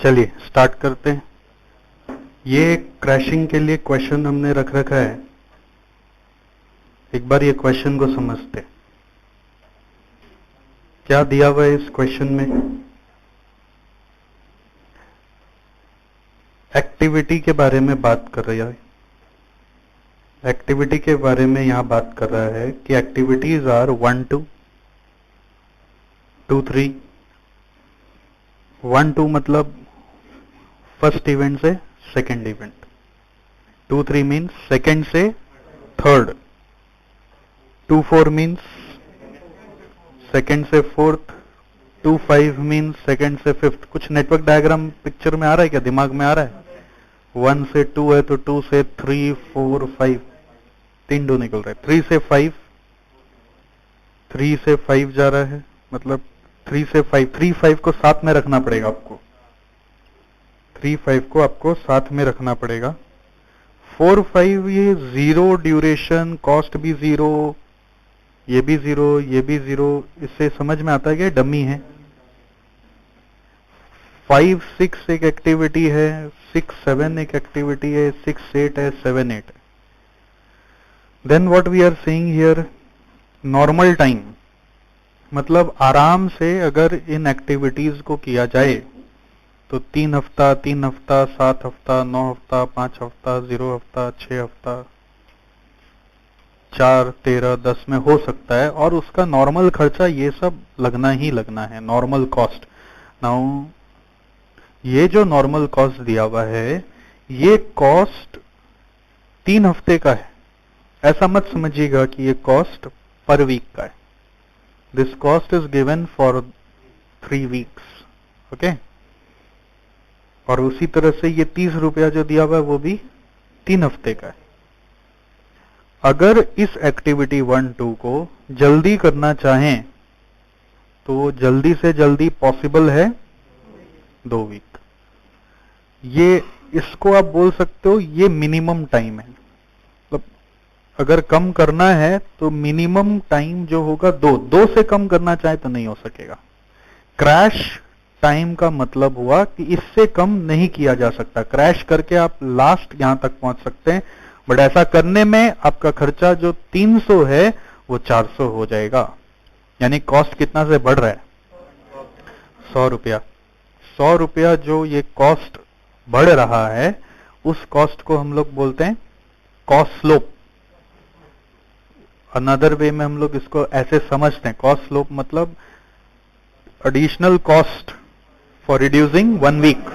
चलिए स्टार्ट करते हैं। ये क्रैशिंग के लिए क्वेश्चन हमने रख रखा है। एक बार ये क्वेश्चन को समझते हैं। क्या दिया हुआ है इस क्वेश्चन में? एक्टिविटी के बारे में बात कर रहा है। एक्टिविटी के बारे में यहां बात कर रहा है कि एक्टिविटीज आर 1 2 2 3। 1 2 मतलब फर्स्ट इवेंट से सेकंड इवेंट, 2 3 मीन्स सेकंड से थर्ड, 2 4 मीन्स सेकंड से फोर्थ, 2 5 मीन्स सेकंड से फिफ्थ। कुछ नेटवर्क डायग्राम पिक्चर में आ रहा है क्या? दिमाग में आ रहा है? 1 से 2 है तो 2 से 3 4 5, 3 2 निकल रहा है। 3 से 5, 3 से 5 जा रहा है, मतलब 3 से 5, 3 5 को साथ में रखना पड़ेगा आपको। 3 5 को आपको साथ में रखना पड़ेगा। 4 5 ये जीरो ड्यूरेशन, कॉस्ट भी जीरो, ये भी जीरो, ये भी जीरो। इससे समझ में आता है कि डमी है। 5 6 एक एक्टिविटी है, 6 7 एक एक्टिविटी है, 6 8 है, 7 8। Then what we are seeing here, normal time, मतलब आराम से अगर इन एक्टिविटीज को किया जाए तो 3 हफ्ता, 3 हफ्ता, 7 हफ्ता, 9 हफ्ता, 5 हफ्ता, 0 हफ्ता, 6 हफ्ता, 4 13 10 में हो सकता है। और उसका नॉर्मल खर्चा ये सब लगना ही लगना है, नॉर्मल कॉस्ट। नाउ ये जो नॉर्मल कॉस्ट दिया हुआ है, ये कॉस्ट 3 हफ्ते का है। ऐसा मत समझिएगा कि ये कॉस्ट पर वीक का है। This cost is given for 3 weeks, okay. और उसी तरह से ये 30 रुपया जो दिया हुआ है वो भी 3 हफ्ते का है। अगर इस एक्टिविटी 1 2 को जल्दी करना चाहें तो जल्दी से जल्दी पॉसिबल है 2 वीक। ये इसको आप बोल सकते हो ये मिनिमम टाइम है। मतलब अगर कम करना है तो मिनिमम टाइम जो होगा 2 से कम करना चाहे तो नहीं हो सकेगा। क्रैश टाइम का मतलब हुआ कि इससे कम नहीं किया जा सकता। क्रैश करके आप लास्ट यहां तक पहुंच सकते हैं, बट ऐसा करने में आपका खर्चा जो 300 है वो 400 हो जाएगा। यानी कॉस्ट कितना से बढ़ रहा है? 100 रुपया। 100 रुपया जो ये कॉस्ट बढ़ रहा है, उस कॉस्ट को हम लोग बोलते हैं कॉस्ट स्लोप। अनदर वे में हम लोग इसको ऐसे समझते हैं, कॉस्ट स्लोप मतलब additional cost for reducing 1 week.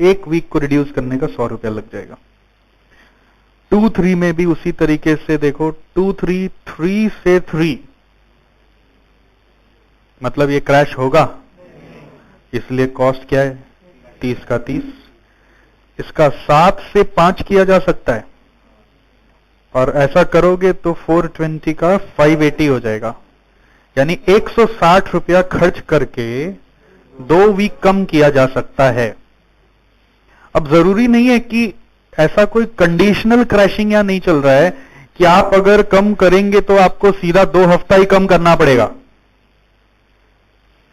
1 week को रिड्यूस करने का 100 रुपया लग जाएगा। 2 3 में भी उसी तरीके से देखो, 2 3 3 से 3 मतलब ये क्रैश होगा, इसलिए कॉस्ट क्या है? 30 का 30। इसका 7 से 5 किया जा सकता है, और ऐसा करोगे तो 420 का 580 हो जाएगा। यानी 160 रुपया खर्च करके 2 वीक कम किया जा सकता है। अब जरूरी नहीं है कि ऐसा कोई कंडीशनल क्रैशिंग या नहीं चल रहा है कि आप अगर कम करेंगे तो आपको सीधा 2 हफ्ता ही कम करना पड़ेगा।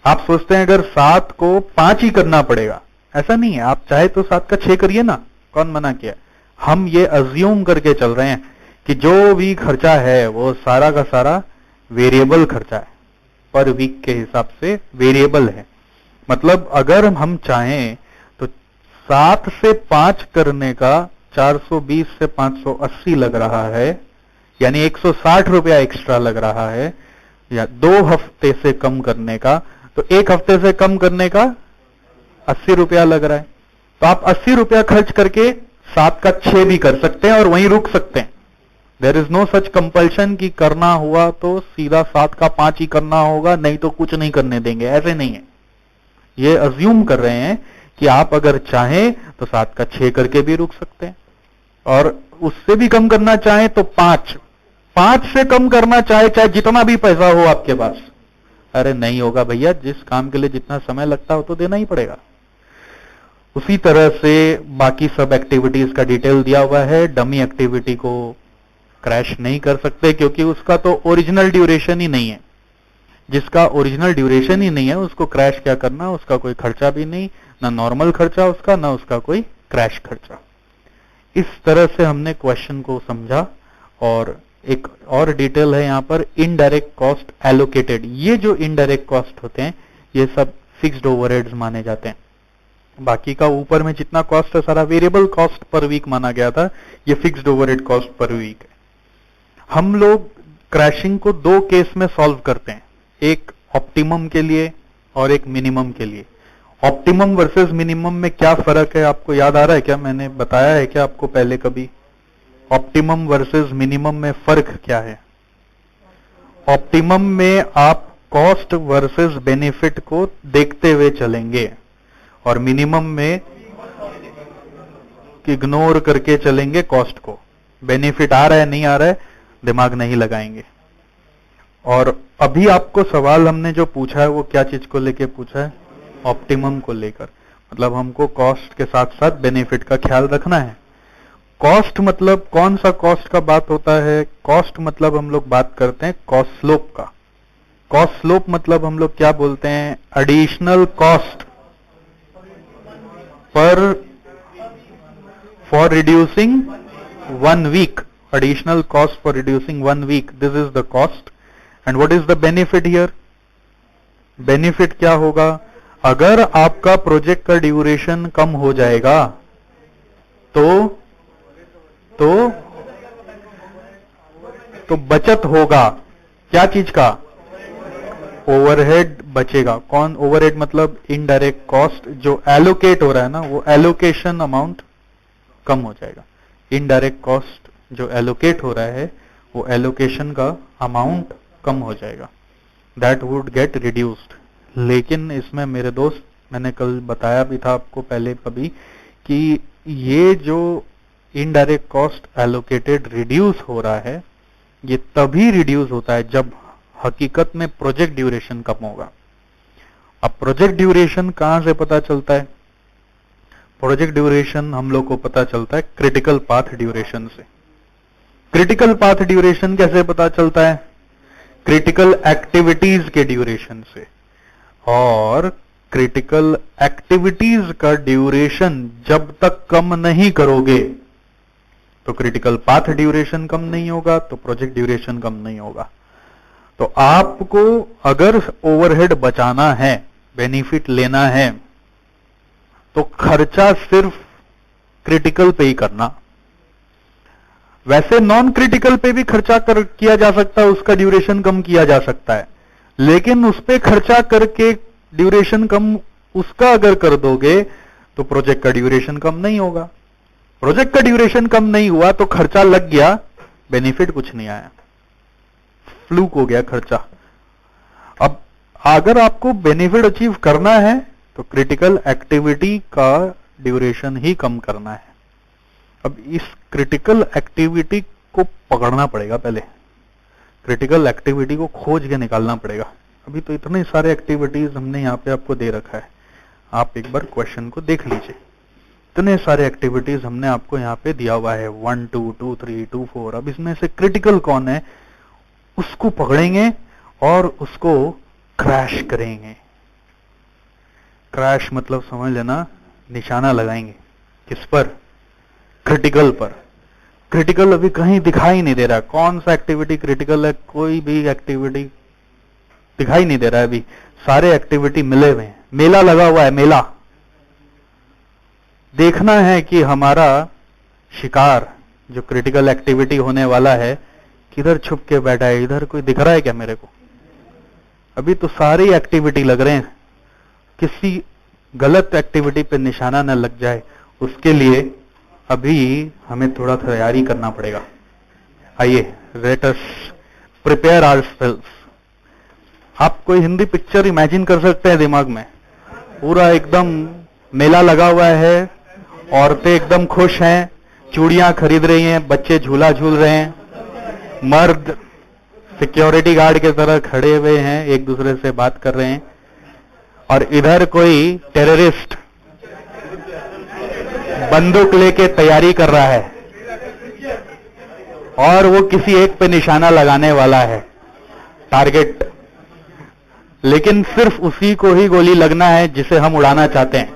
आप सोचते हैं अगर 7 को 5 ही करना पड़ेगा, ऐसा नहीं है। आप चाहे तो 7 का 6 करिए ना, कौन मना किया? हम ये अज्यूम करके चल रहे हैं कि जो भी खर्चा है वो सारा का सारा वेरिएबल खर्चा है, पर वीक के हिसाब से वेरिएबल है। मतलब अगर हम चाहें तो 7 से 5 करने का 420 से 580 लग रहा है, यानी 160 रुपया एक्स्ट्रा लग रहा है। या 2 हफ्ते से कम करने का तो 1 हफ्ते से कम करने का 80 रुपया लग रहा है। तो आप 80 रुपया खर्च करके 7 का 6 भी कर सकते हैं और वहीं रुक सकते हैं। There is no such compulsion कि करना हुआ तो सीधा 7 का 5 ही करना होगा, नहीं तो कुछ नहीं करने देंगे, ऐसे नहीं है। ये अज्यूम कर रहे हैं कि आप अगर चाहें तो 7 का 6 करके भी रुक सकते हैं, और उससे भी कम करना चाहें तो 5 से कम करना चाहे जितना भी पैसा हो आपके पास। अरे नहीं होगा भैया, जिस काम के लिए जितना समय लगता हो तो देना ही पड़ेगा। उसी तरह से बाकी सब एक्टिविटीज का डिटेल दिया हुआ है। डमी एक्टिविटी को क्रैश नहीं कर सकते क्योंकि उसका तो ओरिजिनल ड्यूरेशन ही नहीं है। जिसका ओरिजिनल ड्यूरेशन ही नहीं है उसको क्रैश क्या करना, उसका कोई खर्चा भी नहीं, ना नॉर्मल खर्चा उसका, ना उसका कोई क्रैश खर्चा। इस तरह से हमने क्वेश्चन को समझा। और एक और डिटेल है यहाँ पर, इनडायरेक्ट कॉस्ट एलोकेटेड। ये जो इनडायरेक्ट कॉस्ट होते हैं ये सब फिक्स्ड ओवरहेड्स माने जाते हैं। बाकी का ऊपर में जितना कॉस्ट है सारा वेरिएबल कॉस्ट पर वीक माना गया था, ये fixed overhead cost per week है। हम लोग क्रैशिंग को दो केस में सॉल्व करते हैं, एक ऑप्टिमम के लिए और एक मिनिमम के लिए। ऑप्टिमम वर्सेस मिनिमम में क्या फर्क है आपको याद आ रहा है क्या? मैंने बताया है क्या आपको पहले कभी? ऑप्टिमम वर्सेस मिनिमम में फर्क क्या है? ऑप्टिमम में आप कॉस्ट वर्सेस बेनिफिट को देखते हुए चलेंगे और मिनिमम में इग्नोर करके चलेंगे कॉस्ट को। बेनिफिट आ रहा है नहीं आ रहा है दिमाग नहीं लगाएंगे। और अभी आपको सवाल हमने जो पूछा है वो क्या चीज को लेके पूछा है? ऑप्टिमम को लेकर। मतलब हमको कॉस्ट के साथ साथ बेनिफिट का ख्याल रखना है। कॉस्ट मतलब कौन सा कॉस्ट का बात होता है? कॉस्ट मतलब हम लोग बात करते हैं कॉस्ट स्लोप का। कॉस्ट स्लोप मतलब हम लोग क्या बोलते हैं? Additional cost per for reducing 1 week. Additional cost for reducing 1 week. This is the cost. And what is the benefit here? Benefit क्या होगा? अगर आपका प्रोजेक्ट का ड्यूरेशन कम हो जाएगा तो बचत होगा। क्या चीज का? ओवरहेड बचेगा। कौन ओवरहेड? मतलब इनडायरेक्ट कॉस्ट जो एलोकेट हो रहा है ना, वो एलोकेशन अमाउंट कम हो जाएगा। इनडायरेक्ट कॉस्ट जो एलोकेट हो रहा है वो एलोकेशन का अमाउंट कम हो जाएगा, दैट वुड गेट रिड्यूस्ड। लेकिन इसमें मेरे दोस्त, मैंने कल बताया भी था आपको पहले कभी कि ये जो इनडायरेक्ट कॉस्ट एलोकेटेड रिड्यूस हो रहा है ये तभी रिड्यूस होता है जब हकीकत में प्रोजेक्ट ड्यूरेशन कम होगा। अब प्रोजेक्ट ड्यूरेशन कहां से पता चलता है? प्रोजेक्ट ड्यूरेशन हम लोग को पता चलता है क्रिटिकल पाथ ड्यूरेशन से। क्रिटिकल पाथ ड्यूरेशन कैसे पता चलता है? क्रिटिकल एक्टिविटीज के ड्यूरेशन से। और क्रिटिकल एक्टिविटीज का ड्यूरेशन जब तक कम नहीं करोगे तो क्रिटिकल पाथ ड्यूरेशन कम नहीं होगा, तो प्रोजेक्ट ड्यूरेशन कम नहीं होगा। तो आपको अगर ओवरहेड बचाना है, बेनिफिट लेना है, तो खर्चा सिर्फ क्रिटिकल पे ही करना। वैसे नॉन क्रिटिकल पे भी खर्चा किया जा सकता है, उसका ड्यूरेशन कम किया जा सकता है, लेकिन उस पे खर्चा करके ड्यूरेशन कम उसका अगर कर दोगे तो प्रोजेक्ट का ड्यूरेशन कम नहीं होगा। प्रोजेक्ट का ड्यूरेशन कम नहीं हुआ तो खर्चा लग गया, बेनिफिट कुछ नहीं आया, फ्लूक हो गया खर्चा। अब अगर आपको बेनिफिट अचीव करना है तो क्रिटिकल एक्टिविटी का ड्यूरेशन ही कम करना है। अब इस क्रिटिकल एक्टिविटी को पकड़ना पड़ेगा, पहले क्रिटिकल एक्टिविटी को खोज के निकालना पड़ेगा। अभी तो इतने सारे एक्टिविटीज हमने यहाँ पे आपको दे रखा है, आप एक बार क्वेश्चन को देख लीजिए। इतने सारे एक्टिविटीज हमने आपको यहाँ पे दिया हुआ है, 1 2 2 3 2 4। अब इसमें से क्रिटिकल कौन है उसको पकड़ेंगे और उसको क्रैश करेंगे। क्रैश मतलब समझ लेना, निशाना लगाएंगे किस पर? क्रिटिकल पर। क्रिटिकल अभी कहीं दिखाई नहीं दे रहा, कौन सा एक्टिविटी क्रिटिकल है? कोई भी एक्टिविटी दिखाई नहीं दे रहा है। अभी सारे एक्टिविटी मिले हुए हैं, मेला लगा हुआ है, मेला। देखना है कि हमारा शिकार जो क्रिटिकल एक्टिविटी होने वाला है किधर छुप के बैठा है, इधर कोई दिख रहा है क्या मेरे को? अभी तो सारी एक्टिविटी लग रहे हैं, किसी गलत एक्टिविटी पे निशाना न लग जाए उसके लिए अभी हमें थोड़ा तैयारी करना पड़ेगा। आइए, लेट अस प्रिपेयर आवरसेल्व्स। आप कोई हिंदी पिक्चर इमेजिन कर सकते हैं दिमाग में? पूरा एकदम मेला लगा हुआ है, औरतें एकदम खुश हैं, चूड़ियां खरीद रही हैं, बच्चे झूला झूल रहे हैं, मर्द सिक्योरिटी गार्ड की तरह खड़े हुए हैं, एक दूसरे से बात कर रहे हैं, और इधर कोई टेररिस्ट बंदूक लेके तैयारी कर रहा है और वो किसी एक पे निशाना लगाने वाला है, टारगेट। लेकिन सिर्फ उसी को ही गोली लगना है जिसे हम उड़ाना चाहते हैं,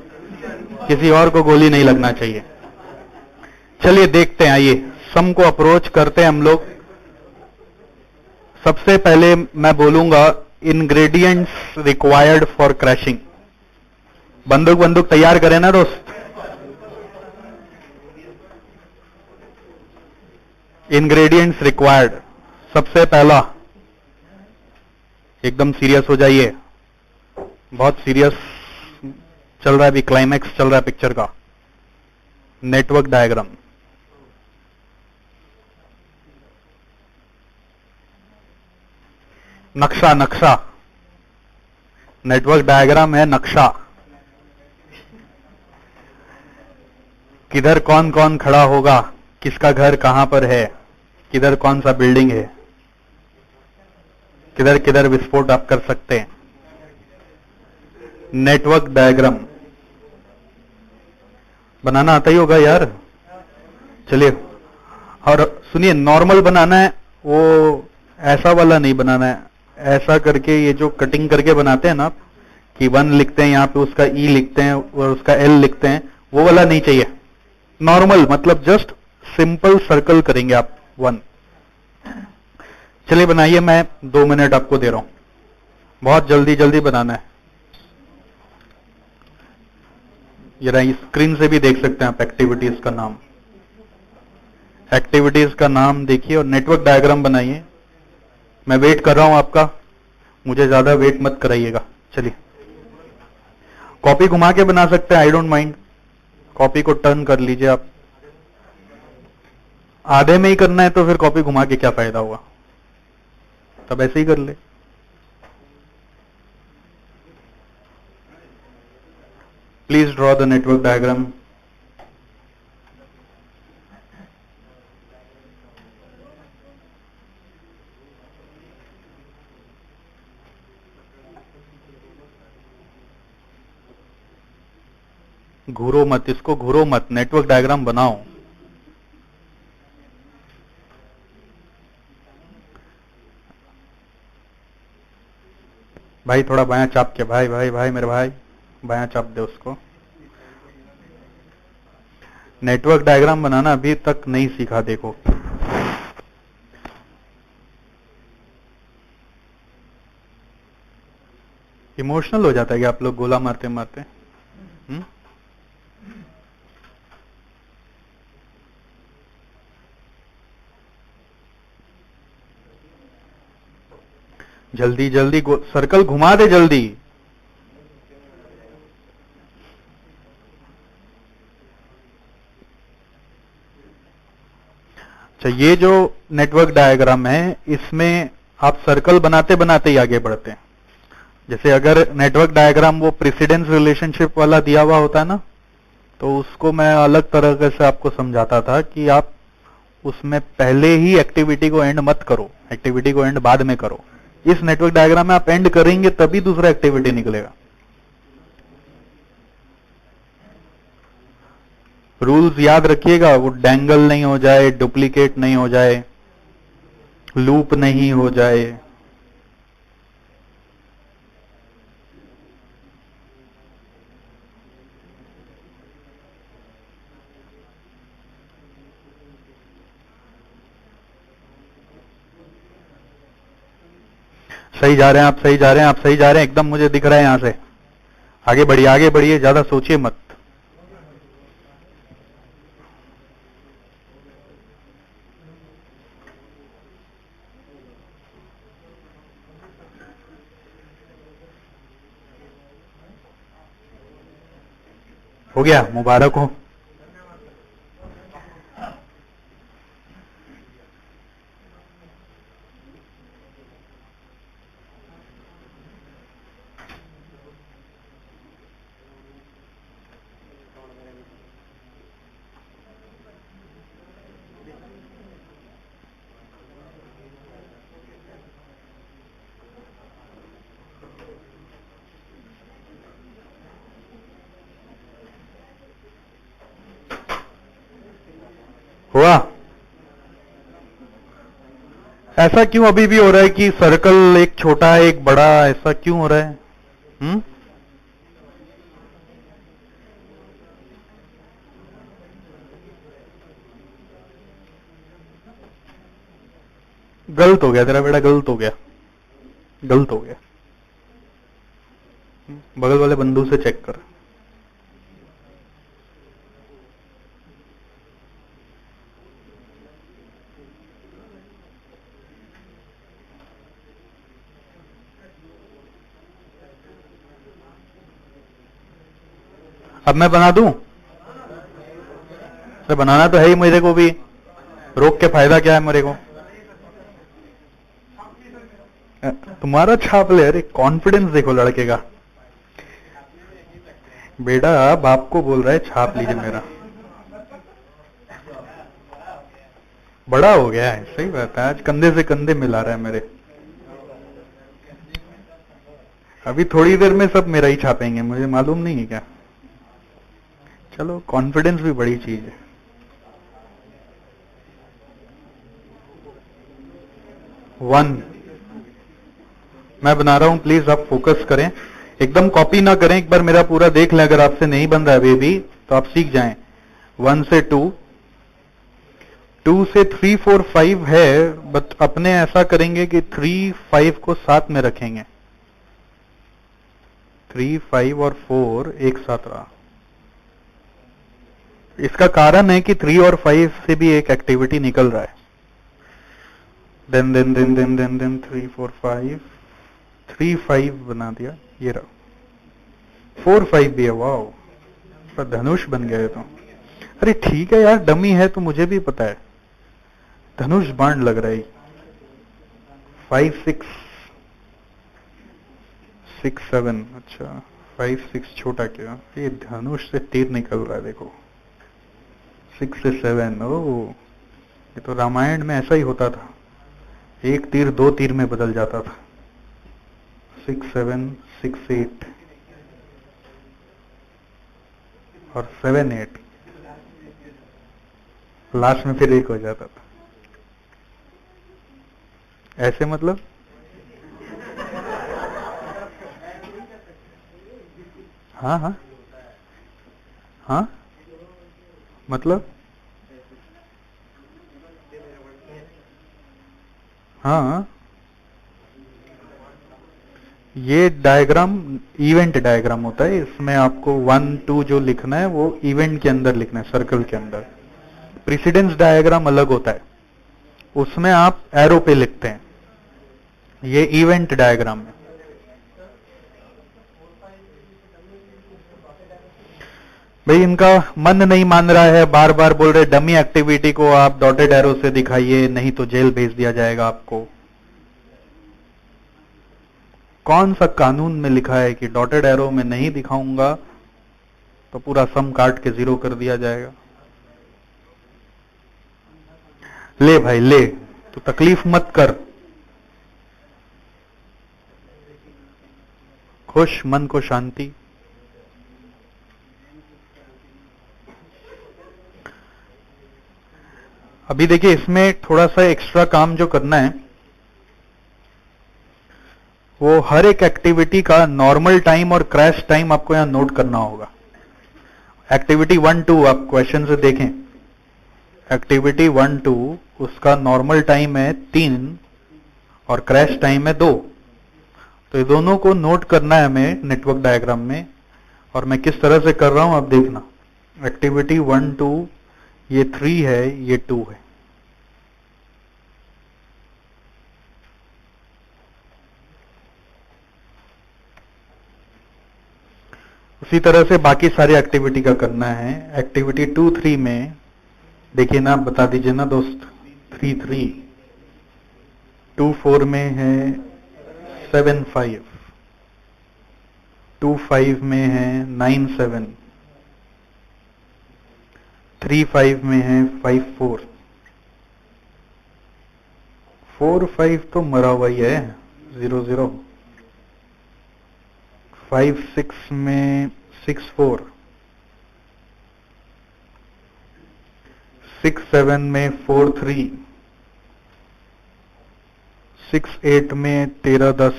किसी और को गोली नहीं लगना चाहिए। चलिए देखते हैं, आइए सम को अप्रोच करते हैं हम लोग। सबसे पहले मैं बोलूंगा इंग्रेडिएंट्स रिक्वायर्ड फॉर क्रैशिंग। बंदूक तैयार करें ना दोस्त। इंग्रेडिएंट्स रिक्वायर्ड, सबसे पहला, एकदम सीरियस हो जाइए, बहुत सीरियस चल रहा है अभी, क्लाइमैक्स चल रहा है पिक्चर का। Network diagram. नक्शा नेटवर्क डायग्राम है नक्शा। किधर कौन कौन खड़ा होगा, किसका घर कहां पर है, किधर कौन सा बिल्डिंग है, किधर किधर विस्फोट आप कर सकते हैं। नेटवर्क डायग्राम बनाना आता ही होगा यार। चलिए, और सुनिए, नॉर्मल बनाना है, वो ऐसा वाला नहीं बनाना है। ऐसा करके, ये जो कटिंग करके बनाते हैं ना आप, कि 1 लिखते हैं, यहां पे उसका ई लिखते हैं और उसका एल लिखते हैं, वो वाला नहीं चाहिए। नॉर्मल मतलब जस्ट सिंपल सर्कल करेंगे आप 1। चलिए बनाइए, मैं 2 मिनट आपको दे रहा हूं, बहुत जल्दी जल्दी बनाना है। ये स्क्रीन से भी देख सकते हैं आप एक्टिविटीज का नाम। एक्टिविटीज का नाम देखिए और नेटवर्क डायग्राम बनाइए। मैं वेट कर रहा हूं आपका, मुझे ज्यादा वेट मत कराइएगा। चलिए, कॉपी घुमा के बना सकते हैं, आई डोंट माइंड। कॉपी को टर्न कर लीजिए आप। आधे में ही करना है तो फिर कॉपी घुमा के क्या फायदा हुआ, तब ऐसे ही कर ले। Please draw the network diagram. घूरो मत, इसको घूरो मत, नेटवर्क डायग्राम बनाओ। भाई थोड़ा बायां चाप के, भाई भाई भाई मेरे भाई, बायां चाप दे उसको। नेटवर्क डायग्राम बनाना अभी तक नहीं सीखा, देखो। इमोशनल हो जाता है कि आप लोग गोला मारते मारते। जल्दी जल्दी सर्कल घुमा दे जल्दी। अच्छा, ये जो नेटवर्क डायग्राम है, इसमें आप सर्कल बनाते बनाते ही आगे बढ़ते हैं। जैसे अगर नेटवर्क डायग्राम वो प्रेसिडेंस रिलेशनशिप वाला दिया हुआ होता है ना, तो उसको मैं अलग तरह से आपको समझाता था कि आप उसमें पहले ही एक्टिविटी को एंड मत करो, एक्टिविटी को एंड बाद में करो। इस नेटवर्क डायग्राम में आप एंड करेंगे तभी दूसरा एक्टिविटी निकलेगा। रूल्स याद रखिएगा, वो डैंगल नहीं हो जाए, डुप्लीकेट नहीं हो जाए, लूप नहीं हो जाए। सही जा रहे हैं आप, सही जा रहे हैं आप, सही जा रहे हैं एकदम, मुझे दिख रहा है यहां से। आगे बढ़िए, आगे बढ़िए, ज्यादा सोचिए मत। हो गया, मुबारक हो। हुआ? ऐसा क्यों अभी भी हो रहा है कि सर्कल एक छोटा है एक बड़ा, ऐसा क्यों हो रहा है? गलत हो गया तेरा बेटा, गलत हो गया, गलत हो गया। बगल वाले बंधु से चेक कर। अब मैं बना दूं? तो बनाना तो है ही मेरे को भी, रोक के फायदा क्या है मेरे को? तुम्हारा छाप ले। अरे कॉन्फिडेंस देखो लड़के का। बेटा बाप को बोल रहा है छाप लीजिए मेरा। बड़ा हो गया है, सही बात है, आज कंधे से कंधे मिला रहा है मेरे। अभी थोड़ी देर में सब मेरा ही छापेंगे, मुझे मालूम नहीं है क्या? चलो कॉन्फिडेंस भी बड़ी चीज है। वन मैं बना रहा हूं, प्लीज आप फोकस करें, एकदम कॉपी ना करें, एक बार मेरा पूरा देख लें। अगर आपसे नहीं बन रहा है अभी भी तो आप सीख जाएं। 1 से 2, 2 से 3, 4, 5 है, बट अपने ऐसा करेंगे कि 3, 5 को साथ में रखेंगे। 3, 5 और 4 एक साथ रहा। इसका कारण है कि 3 और 5 से भी एक एक्टिविटी निकल रहा है। देन 3, 4, 5, 3, 5 बना दिया, ये रहा। 4, 5 भी है, वाओ, पर धनुष बन गया है तो। अरे ठीक है यार, डमी है तो मुझे भी पता है, धनुष बाण लग रहा है। 5, 6, 6, 7, अच्छा 5, 6 छोटा क्या, ये धनुष से तीर निकल रहा है देखो। 6 से 7, ओ ये तो रामायण में ऐसा ही होता था, एक तीर 2 तीर में बदल जाता था। 6, 7, 6, 8 और 7, 8, लास्ट में फिर एक हो जाता था। ऐसे मतलब हाँ हाँ हाँ, मतलब हाँ, ये डायग्राम इवेंट डायग्राम होता है, इसमें आपको 1, 2 जो लिखना है वो इवेंट के अंदर लिखना है, सर्कल के अंदर। प्रेसिडेंस डायग्राम अलग होता है, उसमें आप एरो पे लिखते हैं, ये इवेंट डायग्राम है। भाई इनका मन नहीं मान रहा है, बार बार बोल रहे डमी एक्टिविटी को आप डॉटेड एरो से दिखाइए, नहीं तो जेल भेज दिया जाएगा आपको। कौन सा कानून में लिखा है कि डॉटेड एरो में नहीं दिखाऊंगा तो पूरा सम काट के 0 कर दिया जाएगा? ले भाई ले, तो तकलीफ मत कर, खुश मन को शांति। अभी देखिए इसमें थोड़ा सा एक्स्ट्रा काम जो करना है, वो हर एक एक्टिविटी का नॉर्मल टाइम और क्रैश टाइम आपको यहां नोट करना होगा। एक्टिविटी 1, 2 आप क्वेश्चन से देखें, एक्टिविटी 1, 2 उसका नॉर्मल टाइम है 3 और क्रैश टाइम है 2। तो ये दोनों को नोट करना है हमें नेटवर्क डायग्राम में, और मैं किस तरह से कर रहा हूं आप देखना। एक्टिविटी 1, 2 ये 3 है, ये 2 है। उसी तरह से बाकी सारी एक्टिविटी का करना है। एक्टिविटी 2, 3 में देखिए ना, बता दीजिए ना दोस्त। 3, 3, 2, 4 में है 7, 5, 2, 5 में है 9, 7, 3, 5 में है 5, 4, 4, 5 तो मरा हुआ ही है, 0, 0, 5, 6 में 6, 4, 6, 7 में 4, 3, 6-8 में 13-10,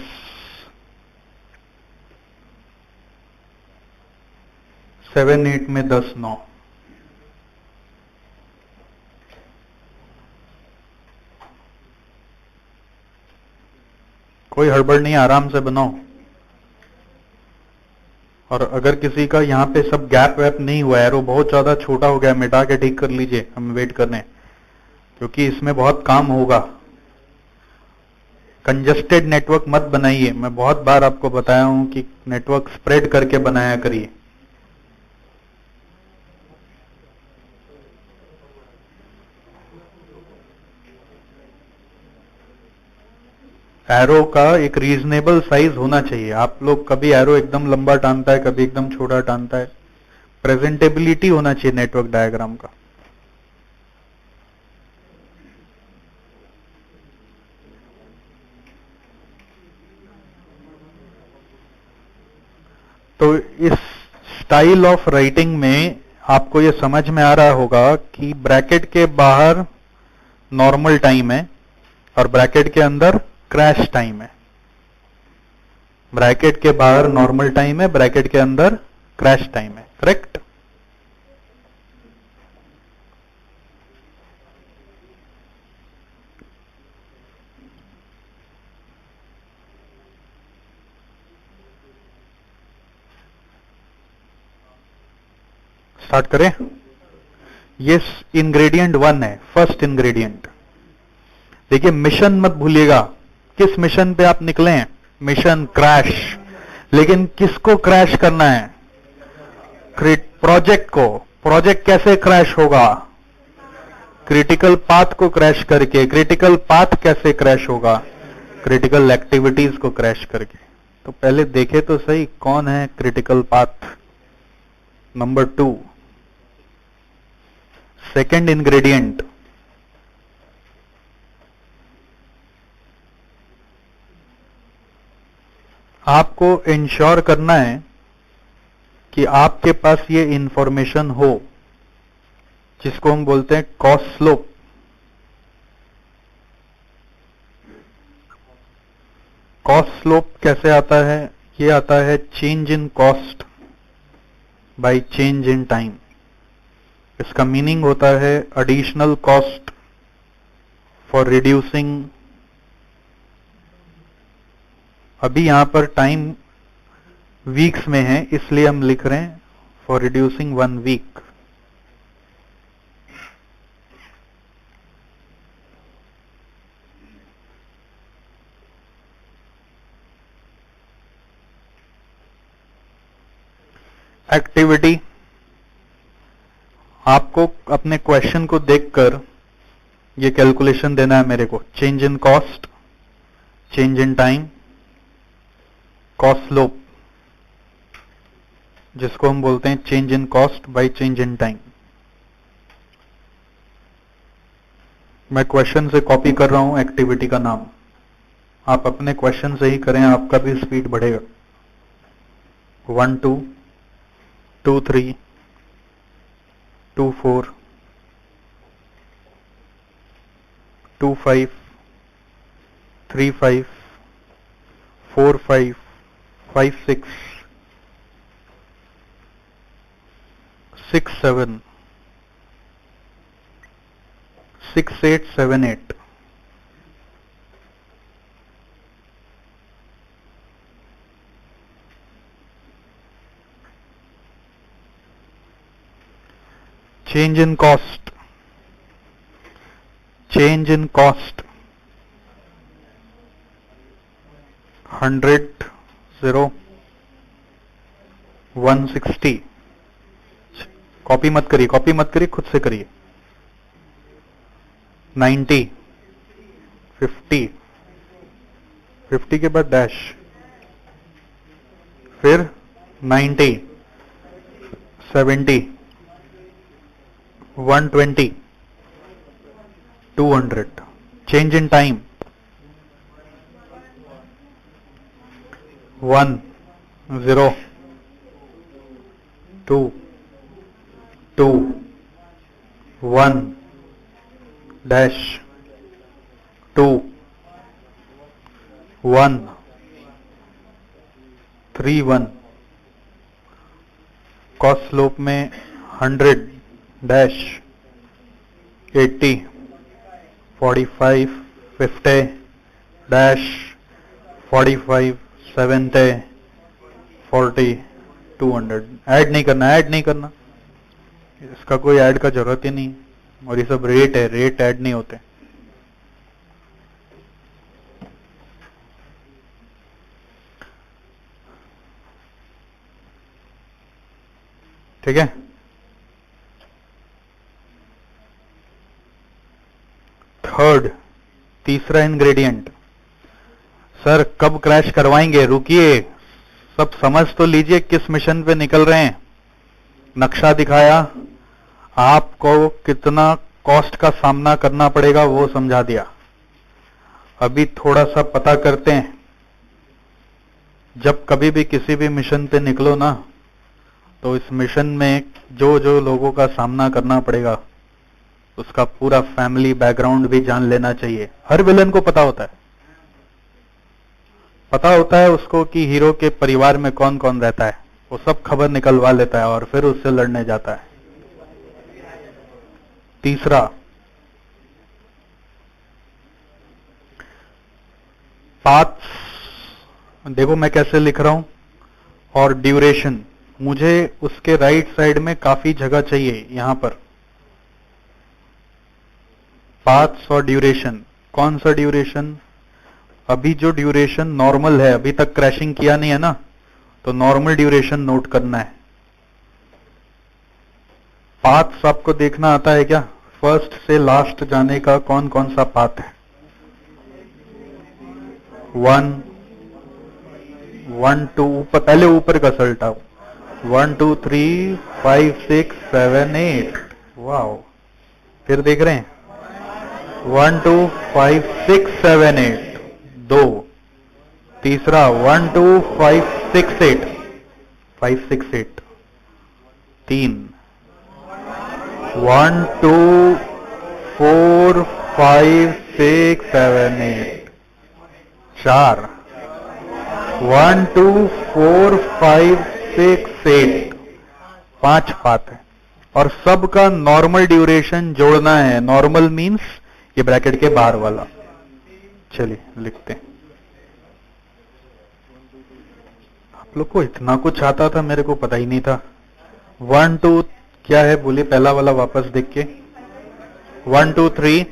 7-8 में 10-9। कोई हड़बड़ नहीं, आराम से बनाओ। और अगर किसी का यहाँ पे सब गैप वैप नहीं हुआ, एरो बहुत ज्यादा छोटा हो गया, मिटा के ठीक कर लीजिए, हम वेट कर रहे हैं, क्योंकि इसमें बहुत काम होगा। कंजस्टेड नेटवर्क मत बनाइए, मैं बहुत बार आपको बताया हूं कि नेटवर्क स्प्रेड करके बनाया करिए। एरो का एक रीजनेबल साइज होना चाहिए। आप लोग कभी एरो एकदम लंबा टानता है, कभी एकदम छोटा टानता है। प्रेजेंटेबिलिटी होना चाहिए नेटवर्क डायग्राम का। तो इस स्टाइल ऑफ राइटिंग में आपको ये समझ में आ रहा होगा कि ब्रैकेट के बाहर नॉर्मल टाइम है और ब्रैकेट के अंदर क्रैश टाइम है। ब्रैकेट के बाहर नॉर्मल टाइम है, ब्रैकेट के अंदर क्रैश टाइम है। करेक्ट? स्टार्ट करें। ये इंग्रेडिएंट 1 है, फर्स्ट इंग्रेडिएंट। देखिए, मिशन मत भूलिएगा। किस मिशन पे आप निकले हैं? Mission crash. लेकिन किसको क्रैश करना है? प्रोजेक्ट को। प्रोजेक्ट कैसे क्रैश होगा? क्रिटिकल पाथ को क्रैश करके। क्रिटिकल पाथ कैसे क्रैश होगा? क्रिटिकल एक्टिविटीज को क्रैश करके। तो पहले देखे तो सही कौन है critical path. Number 2, second ingredient, आपको इंश्योर करना है कि आपके पास ये इंफॉर्मेशन हो, जिसको हम बोलते हैं कॉस्ट स्लोप। कॉस्ट स्लोप कैसे आता है? ये आता है change in cost by change in time. इसका मीनिंग होता है एडिशनल कॉस्ट फॉर रिड्यूसिंग। अभी यहां पर टाइम वीक्स में है, इसलिए हम लिख रहे हैं फॉर रिड्यूसिंग 1 वीक। एक्टिविटी, आपको अपने क्वेश्चन को देखकर ये कैलकुलेशन देना है मेरे को। Change in cost, change in time, cost slope, जिसको हम बोलते हैं change in cost by change in time. मैं क्वेश्चन से कॉपी कर रहा हूं एक्टिविटी का नाम। आप अपने क्वेश्चन से ही करें, आपका भी स्पीड बढ़ेगा। 1 2 2 3 2 4 2 5 3 5 4 5 5 6 6 7 6 8 7 8। Change in cost, change in cost, 100 0 160। Copy मत करिए, कॉपी मत करिए, खुद से करिए। 90 50 50 के बाद डैश, फिर 90 70 120 200। Change in time 1 0 2 2 1 dash 2 1 3 1 cost slope में 100 डैश 80 45 50 डैश 45 70 40 200। ऐड नहीं करना, इसका कोई ऐड का जरूरत ही नहीं, और ये सब रेट है, रेट ऐड नहीं होते। ठीक है, थर्ड, तीसरा इंग्रेडिएंट। सर कब क्रैश करवाएंगे, रुकिए, सब समझ तो लीजिए किस मिशन पे निकल रहे हैं। नक्शा दिखाया, आपको कितना कॉस्ट का सामना करना पड़ेगा वो समझा दिया। अभी थोड़ा सा पता करते हैं, जब कभी भी किसी भी मिशन पे निकलो ना, तो इस मिशन में जो जो लोगों का सामना करना पड़ेगा उसका पूरा फैमिली बैकग्राउंड भी जान लेना चाहिए। हर विलन को पता होता है उसको कि हीरो के परिवार में कौन कौन रहता है, वो सब खबर निकलवा लेता है और फिर उससे लड़ने जाता है। तीसरा, पाथ्स, देखो मैं कैसे लिख रहा हूं, और ड्यूरेशन, मुझे उसके राइट साइड में काफी जगह चाहिए। यहां पर पाथ्स और ड्यूरेशन, कौन सा ड्यूरेशन, अभी जो ड्यूरेशन नॉर्मल है, अभी तक क्रैशिंग किया नहीं है ना, तो नॉर्मल ड्यूरेशन नोट करना है। पाथ्स आपको देखना आता है क्या, फर्स्ट से लास्ट जाने का कौन कौन सा पाथ है। 1 2, पहले ऊपर का सल्टा, 1 2 3 5 6 7 8, वाओ, फिर देख रहे हैं 1 2 5 6 7 8, 2, तीसरा 1 2 5 6 8 5 6 8, 3, 1 2 4 5 6 7 8, 4, 1 2 4 5 6 8, 5 पाथ है, और सबका नॉर्मल ड्यूरेशन जोड़ना है। नॉर्मल मींस ये ब्रैकेट के बाहर वाला। चलिए लिखते हैं। आप लोग को इतना कुछ आता था, मेरे को पता ही नहीं था। 1 2 क्या है बोलिए, पहला वाला वापस देख के। 1 2 3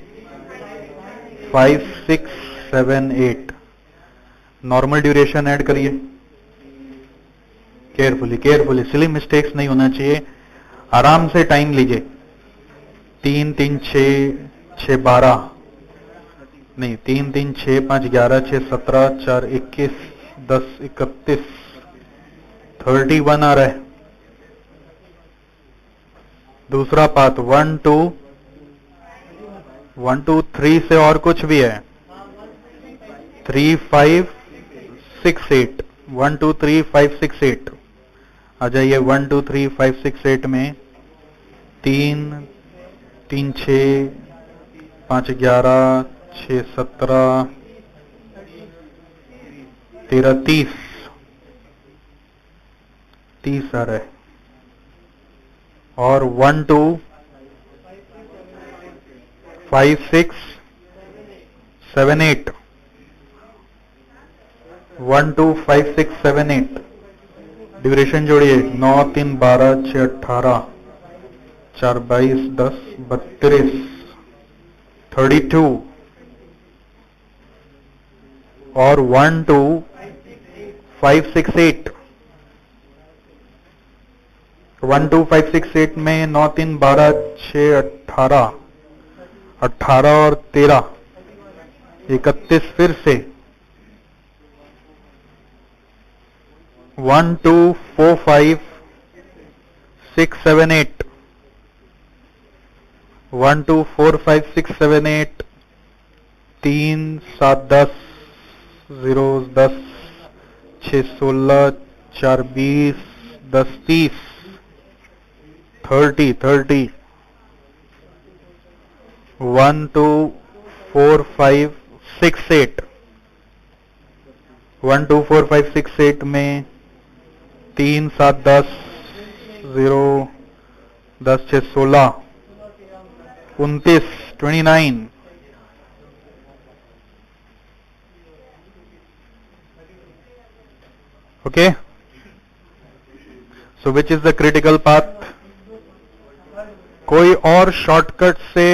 5 6 7 8, नॉर्मल ड्यूरेशन ऐड करिए, केयरफुली, सिली मिस्टेक्स नहीं होना चाहिए, आराम से टाइम लीजिए। 3 3 6 6 12, नहीं 3 3 6 5 11 6 17 4 21 10 31 31 आ रहा है। दूसरा पाथ 1 2 1 2 3 से और कुछ भी है, 3 5 6 8, 1 2 3 5 6 8 आ जाइए। 1 2 3 5 6 8 में 3 3 6 5 11 6 17 13 30 आ रहा है। और 1 2 5 6 7 8, 1 2 5 6 7 8, ड्यूरेशन जोड़िए, 9 3 12 6 18 4 22 10 32 32, और 1 2 5 6 8, 1 2 5 6 8 में 9 3 12 6 18 18 और 13 31 फिर से। 1 2 4 5 6 7 8, 1 2 4 5 6 7 8, 3 7 10 0 10 6 16 4 20 10 30 30, 1 2 4 5 6 8, 1 2 4 5 6 8 में 3 7 10 0 10 6 16 29 29 okay so which is the critical path? कोई और शॉर्टकट से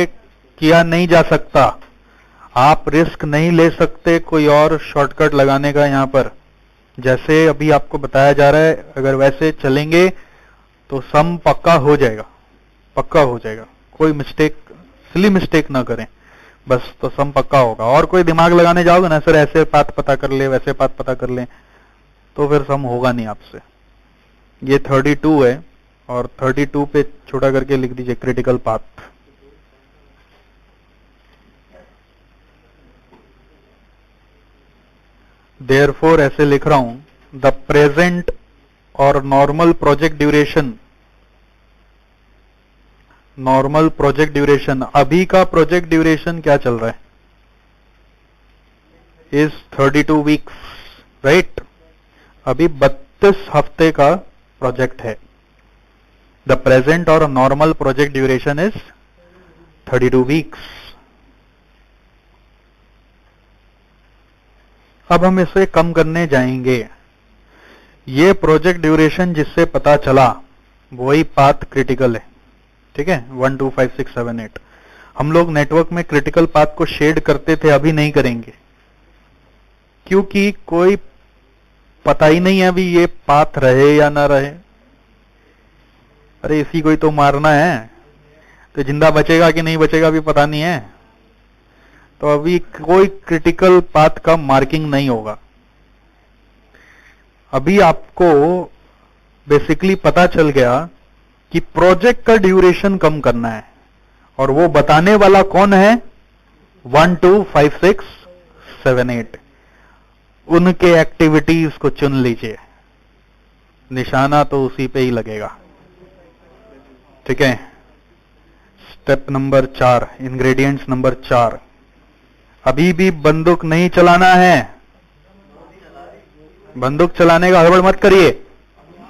किया नहीं जा सकता, आप रिस्क नहीं ले सकते कोई और शॉर्टकट लगाने का यहां पर। जैसे अभी आपको बताया जा रहा है, अगर वैसे चलेंगे तो सम पक्का हो जाएगा, पक्का हो जाएगा। कोई मिस्टेक, सिली मिस्टेक ना करें, बस तो सम पक्का होगा। और कोई दिमाग लगाने जाओगे ना, सर ऐसे पाथ पता कर ले, वैसे पाथ पता कर ले, तो फिर सम होगा नहीं आपसे। ये 32 है और 32 पे छोटा करके लिख दीजिए क्रिटिकल पाथ। देयरफॉर ऐसे लिख रहा हूं, द प्रेजेंट और normal project duration, normal project duration, अभी का प्रोजेक्ट ड्यूरेशन क्या चल रहा है, इज 32 वीक्स, राइट। अभी 32 हफ्ते का प्रोजेक्ट है। द प्रेजेंट और normal project duration is 32 weeks. अब हम इसे कम करने जाएंगे। ये प्रोजेक्ट ड्यूरेशन जिससे पता चला वही पाथ क्रिटिकल है, ठीक है। 1 2 5 6 7 8 हम लोग नेटवर्क में क्रिटिकल पाथ को शेड करते थे, अभी नहीं करेंगे क्योंकि कोई पता ही नहीं है अभी ये पाथ रहे या ना रहे। अरे इसी को ही तो मारना है, तो जिंदा बचेगा कि नहीं बचेगा भी पता नहीं है। तो अभी कोई क्रिटिकल पाथ का मार्किंग नहीं होगा। अभी आपको बेसिकली पता चल गया कि प्रोजेक्ट का ड्यूरेशन कम करना है, और वो बताने वाला कौन है, 1 2 5 6 7 8। उनके एक्टिविटीज को चुन लीजिए, निशाना तो उसी पे ही लगेगा, ठीक है। Step number 4, ingredients number 4। अभी भी बंदूक नहीं चलाना है, बंदूक चलाने का हड़बड़ मत करिए,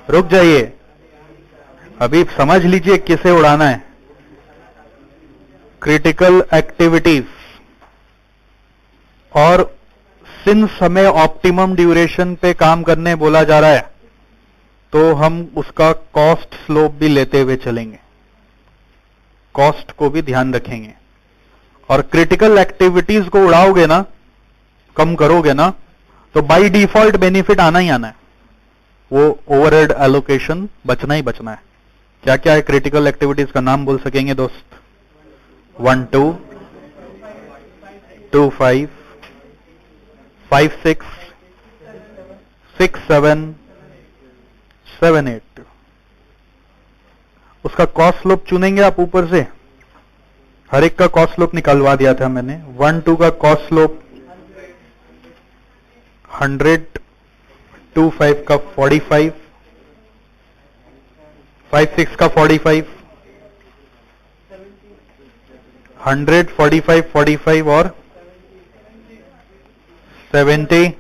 रुक जाइए, अभी समझ लीजिए किसे उड़ाना है। क्रिटिकल एक्टिविटीज, और सिंस हमें ऑप्टिमम ड्यूरेशन पे काम करने बोला जा रहा है, तो हम उसका कॉस्ट स्लोप भी लेते हुए चलेंगे, कॉस्ट को भी ध्यान रखेंगे। और क्रिटिकल एक्टिविटीज को उड़ाओगे ना, कम करोगे ना, तो बाय डिफॉल्ट बेनिफिट आना ही आना है, वो ओवरहेड एलोकेशन बचना ही बचना है। क्या क्या है क्रिटिकल एक्टिविटीज का नाम बोल सकेंगे दोस्त? 1 2 2 5 5 6 6 7 7 8। उसका कॉस्ट स्लोप चुनेंगे आप ऊपर से, हर एक का कॉस्ट स्लोप निकलवा दिया था मैंने। 1 2 का कॉस्ट स्लोप 100, 2 5 का 45, 5 6 का 45, 100 45 45 और 70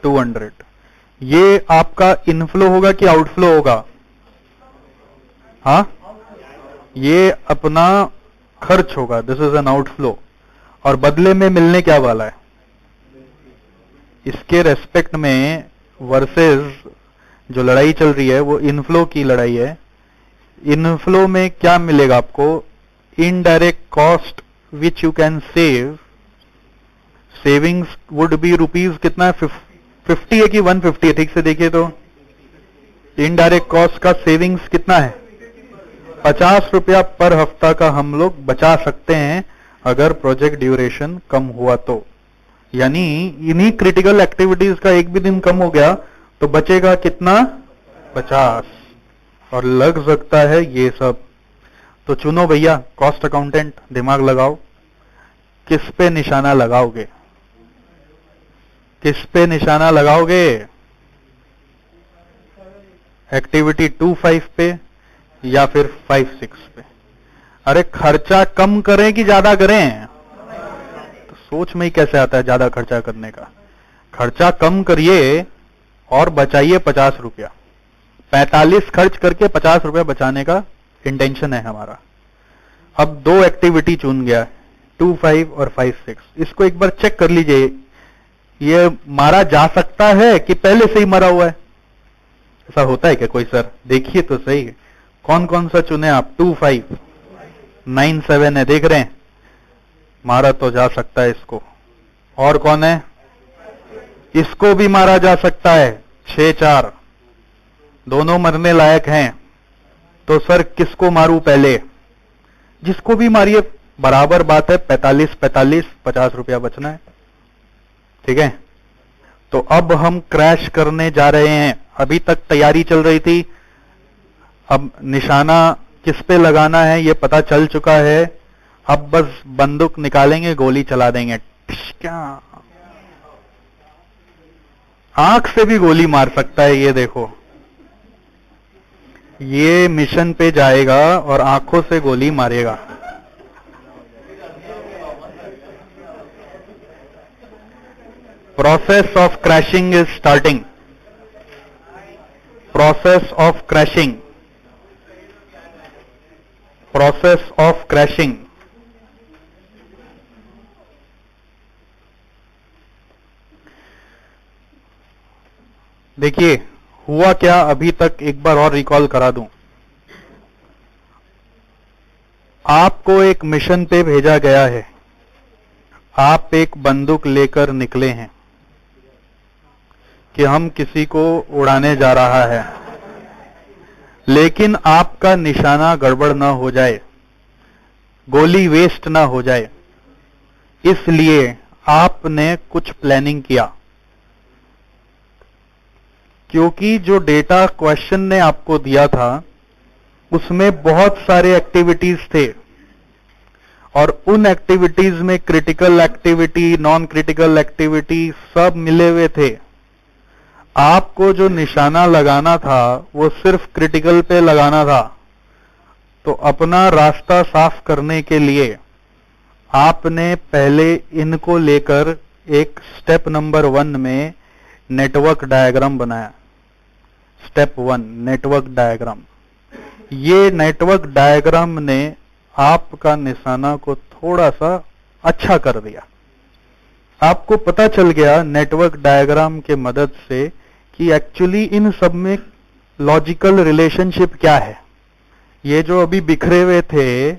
200। ये आपका इनफ्लो होगा कि आउटफ्लो होगा? हाँ, ये अपना खर्च होगा, दिस इज एन आउटफ्लो। और बदले में मिलने क्या वाला है इसके रेस्पेक्ट में, वर्सेस जो लड़ाई चल रही है वो इनफ्लो की लड़ाई है। इनफ्लो में क्या मिलेगा आपको? Indirect cost which you can save, savings would be rupees कितना है, 50 है कि 150 है? ठीक से देखिए तो इनडायरेक्ट कॉस्ट का सेविंग्स कितना है? 50 रुपया पर हफ्ता का हम लोग बचा सकते हैं अगर प्रोजेक्ट ड्यूरेशन कम हुआ तो। यानी इन्हीं क्रिटिकल एक्टिविटीज का एक भी दिन कम हो गया तो बचेगा कितना? 50। और लग सकता है ये सब। तो चुनो भैया कॉस्ट अकाउंटेंट, दिमाग लगाओ, किस पे निशाना लगाओगे? किस पे निशाना लगाओगे? एक्टिविटी 2 5 पे या फिर 5 6 पे? अरे खर्चा कम करें कि ज्यादा करें? तो सोच में ही कैसे आता है ज्यादा खर्चा करने का? खर्चा कम करिए और बचाइए 50 रुपया। 45 खर्च करके 50 रुपया बचाने का इंटेंशन है हमारा। अब 2 एक्टिविटी चुन गया है, 2, 5 और 5, 6। इसको एक बार चेक कर लीजिए, ये मारा जा सकता है कि पहले से ही मरा हुआ है? ऐसा होता है क्या कोई? सर देखिए तो सही, कौन कौन सा चुने आप? 2, 5, 9, 7 है, देख रहे हैं? मारा तो जा सकता है इसको। और कौन है? इसको भी मारा जा सकता है, 6, 4, दोनों मरने लायक हैं। तो सर किसको मारूं पहले? जिसको भी मारिए, बराबर बात है। 45, 45, 50 रुपया बचना है, ठीक है? तो अब हम क्रैश करने जा रहे हैं। अभी तक तैयारी चल रही थी, अब निशाना किस पे लगाना है ये पता चल चुका है। अब बस बंदूक निकालेंगे, गोली चला देंगे। क्या आंख से भी गोली मार सकता है, ये देखो। ये मिशन पे जाएगा और आंखों से गोली मारेगा। Process of crashing is starting. Process of crashing, process of crashing. देखिए हुआ क्या अभी तक, एक बार और रिकॉल करा दूं। आपको एक मिशन पे भेजा गया है, आप एक बंदूक लेकर निकले हैं कि हम किसी को उड़ाने जा रहा है, लेकिन आपका निशाना गड़बड़ ना हो जाए, गोली वेस्ट ना हो जाए, इसलिए आपने कुछ प्लानिंग किया। क्योंकि जो डेटा क्वेश्चन ने आपको दिया था उसमें बहुत सारे एक्टिविटीज थे, और उन एक्टिविटीज में critical activity, non critical activity सब मिले हुए थे। आपको जो निशाना लगाना था वो सिर्फ क्रिटिकल पे लगाना था। तो अपना रास्ता साफ करने के लिए आपने पहले इनको लेकर एक स्टेप नंबर 1 में नेटवर्क डायग्राम बनाया। Step 1 network diagram. ये नेटवर्क डायग्राम ने आपका निशाना को थोड़ा सा अच्छा कर दिया। आपको पता चल गया नेटवर्क डायग्राम के मदद से कि एक्चुअली इन सब में लॉजिकल रिलेशनशिप क्या है। ये जो अभी बिखरे हुए थे,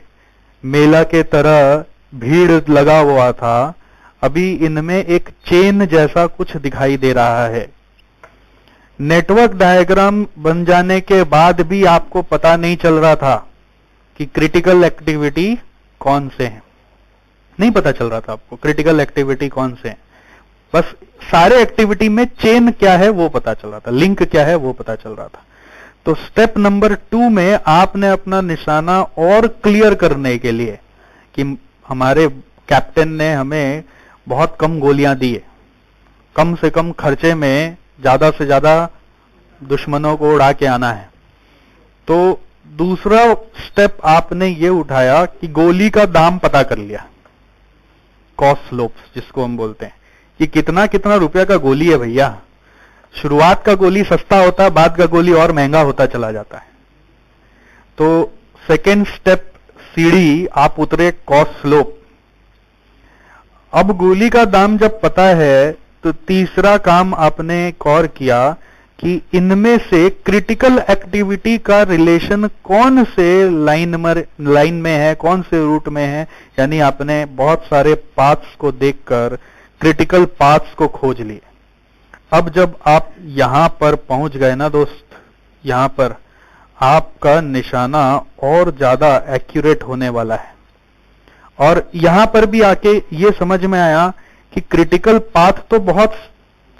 मेला के तरह भीड़ लगा हुआ था, अभी इनमें एक चेन जैसा कुछ दिखाई दे रहा है। नेटवर्क डायग्राम बन जाने के बाद भी आपको पता नहीं चल रहा था कि क्रिटिकल एक्टिविटी कौन से हैं। नहीं पता चल रहा था आपको क्रिटिकल एक्टिविटी कौन से हैं। बस सारे एक्टिविटी में चेन क्या है वो पता चल रहा था, लिंक क्या है वो पता चल रहा था। तो स्टेप नंबर 2 में आपने अपना निशाना और क्लियर करने के लिए, कि हमारे कैप्टन ने हमें बहुत कम गोलियां दी है, कम से कम खर्चे में ज्यादा से ज्यादा दुश्मनों को उड़ा के आना है, तो दूसरा स्टेप आपने ये उठाया कि गोली का दाम पता कर लिया। कॉस्ट स्लोप्स जिसको हम बोलते हैं, कि कितना कितना रुपया का गोली है भैया। शुरुआत का गोली सस्ता होता है, बाद का गोली और महंगा होता चला जाता है। तो सेकेंड स्टेप सीढ़ी आप उतरे, कॉस्ट स्लोप। अब गोली का दाम जब पता है तो तीसरा काम आपने एक और किया कि इनमें से क्रिटिकल एक्टिविटी का रिलेशन कौन से लाइन में है, कौन से रूट में है। यानी आपने बहुत सारे पाथ्स को देखकर क्रिटिकल पाथ्स को खोज लिए। अब जब आप यहां पर पहुंच गए ना दोस्त, यहां पर आपका निशाना और ज्यादा एक्यूरेट होने वाला है। और यहां पर भी आके ये समझ में आया कि क्रिटिकल पाथ तो बहुत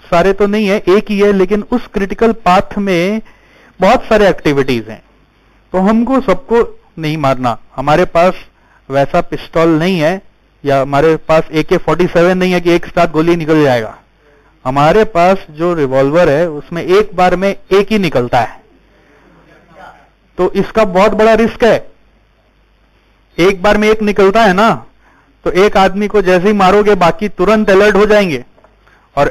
सारे तो नहीं है, एक ही है, लेकिन उस क्रिटिकल पाथ में बहुत सारे एक्टिविटीज हैं। तो हमको सबको नहीं मारना, हमारे पास वैसा पिस्टल नहीं है, या हमारे पास AK-47 नहीं है कि एक साथ गोली निकल जाएगा। हमारे पास जो रिवॉल्वर है उसमें एक बार में एक ही निकलता है, तो इसका बहुत बड़ा रिस्क है। एक बार में एक निकलता है ना, तो एक आदमी को जैसे ही मारोगे बाकी तुरंत अलर्ट हो जाएंगे, और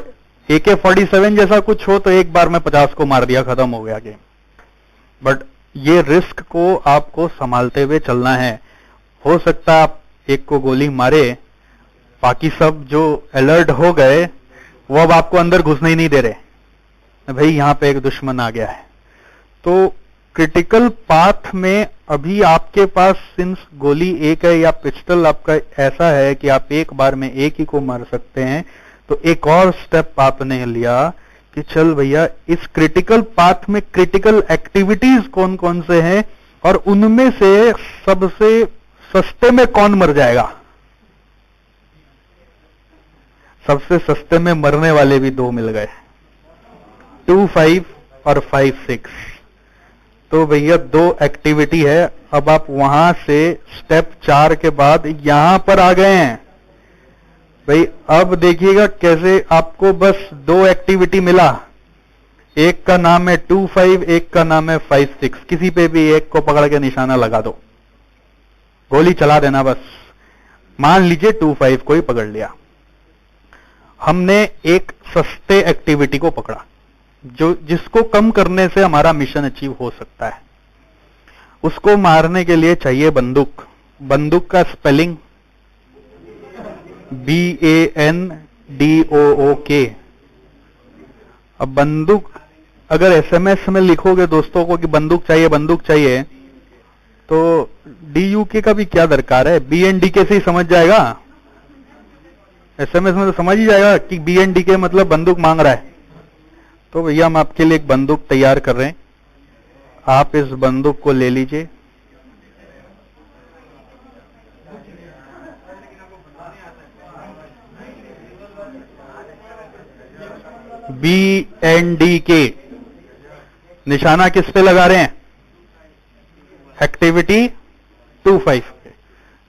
AK-47 जैसा कुछ हो तो एक बार में 50 को मार दिया, खत्म हो गया गेम। बट ये रिस्क को आपको संभालते हुए चलना है। हो सकता है आप एक को गोली मारे, बाकी सब जो अलर्ट हो गए वो अब आपको अंदर घुसने ही नहीं दे रहे, भाई यहां पे एक दुश्मन आ गया है। तो क्रिटिकल पाथ में अभी आपके पास सिंस गोली एक है या पिस्टल आपका ऐसा है कि आप एक बार में एक ही को मार सकते हैं, तो एक और स्टेप आपने लिया कि चल भैया इस क्रिटिकल पाथ में क्रिटिकल एक्टिविटीज कौन कौन से हैं और उनमें से सबसे सस्ते में कौन मर जाएगा। सबसे सस्ते में मरने वाले भी दो मिल गए, 2-5 और 5-6। तो भैया दो एक्टिविटी है। अब आप वहां से स्टेप 4 के बाद यहां पर आ गए हैं भाई। अब देखिएगा कैसे आपको बस दो एक्टिविटी मिला, एक का नाम है 2-5, एक का नाम है 5-6। किसी पे भी एक को पकड़ के निशाना लगा दो, गोली चला देना बस। मान लीजिए 2-5 को ही पकड़ लिया, हमने एक सस्ते एक्टिविटी को पकड़ा जो जिसको कम करने से हमारा मिशन अचीव हो सकता है। उसको मारने के लिए चाहिए बंदूक। बंदूक का स्पेलिंग BANDOOK। अब बंदूक अगर SMS में लिखोगे दोस्तों को कि बंदूक चाहिए बंदूक चाहिए, तो DUK का भी क्या दरकार है, BNDK से ही समझ जाएगा। SMS में तो समझ ही जाएगा कि BNDK मतलब बंदूक मांग रहा है। तो भैया हम आपके लिए एक बंदूक तैयार कर रहे हैं, आप इस बंदूक को ले लीजिए। BNDK निशाना किस पे लगा रहे हैं, एक्टिविटी 2-5 पे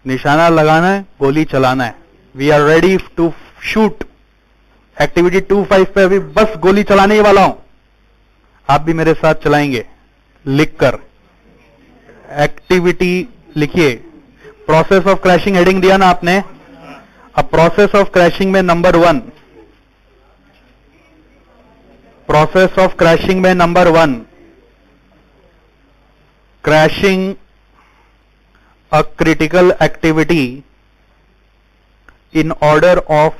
निशाना लगाना है, गोली चलाना है। We are ready to shoot. Activity 2-5 पे अभी बस गोली चलाने ही वाला हूं, आप भी मेरे साथ चलाएंगे। लिखकर एक्टिविटी लिखिए। प्रोसेस ऑफ क्रैशिंग हेडिंग दिया ना आपने। अब प्रोसेस ऑफ क्रैशिंग में नंबर 1, प्रोसेस ऑफ क्रैशिंग में number 1, crashing a critical activity in order of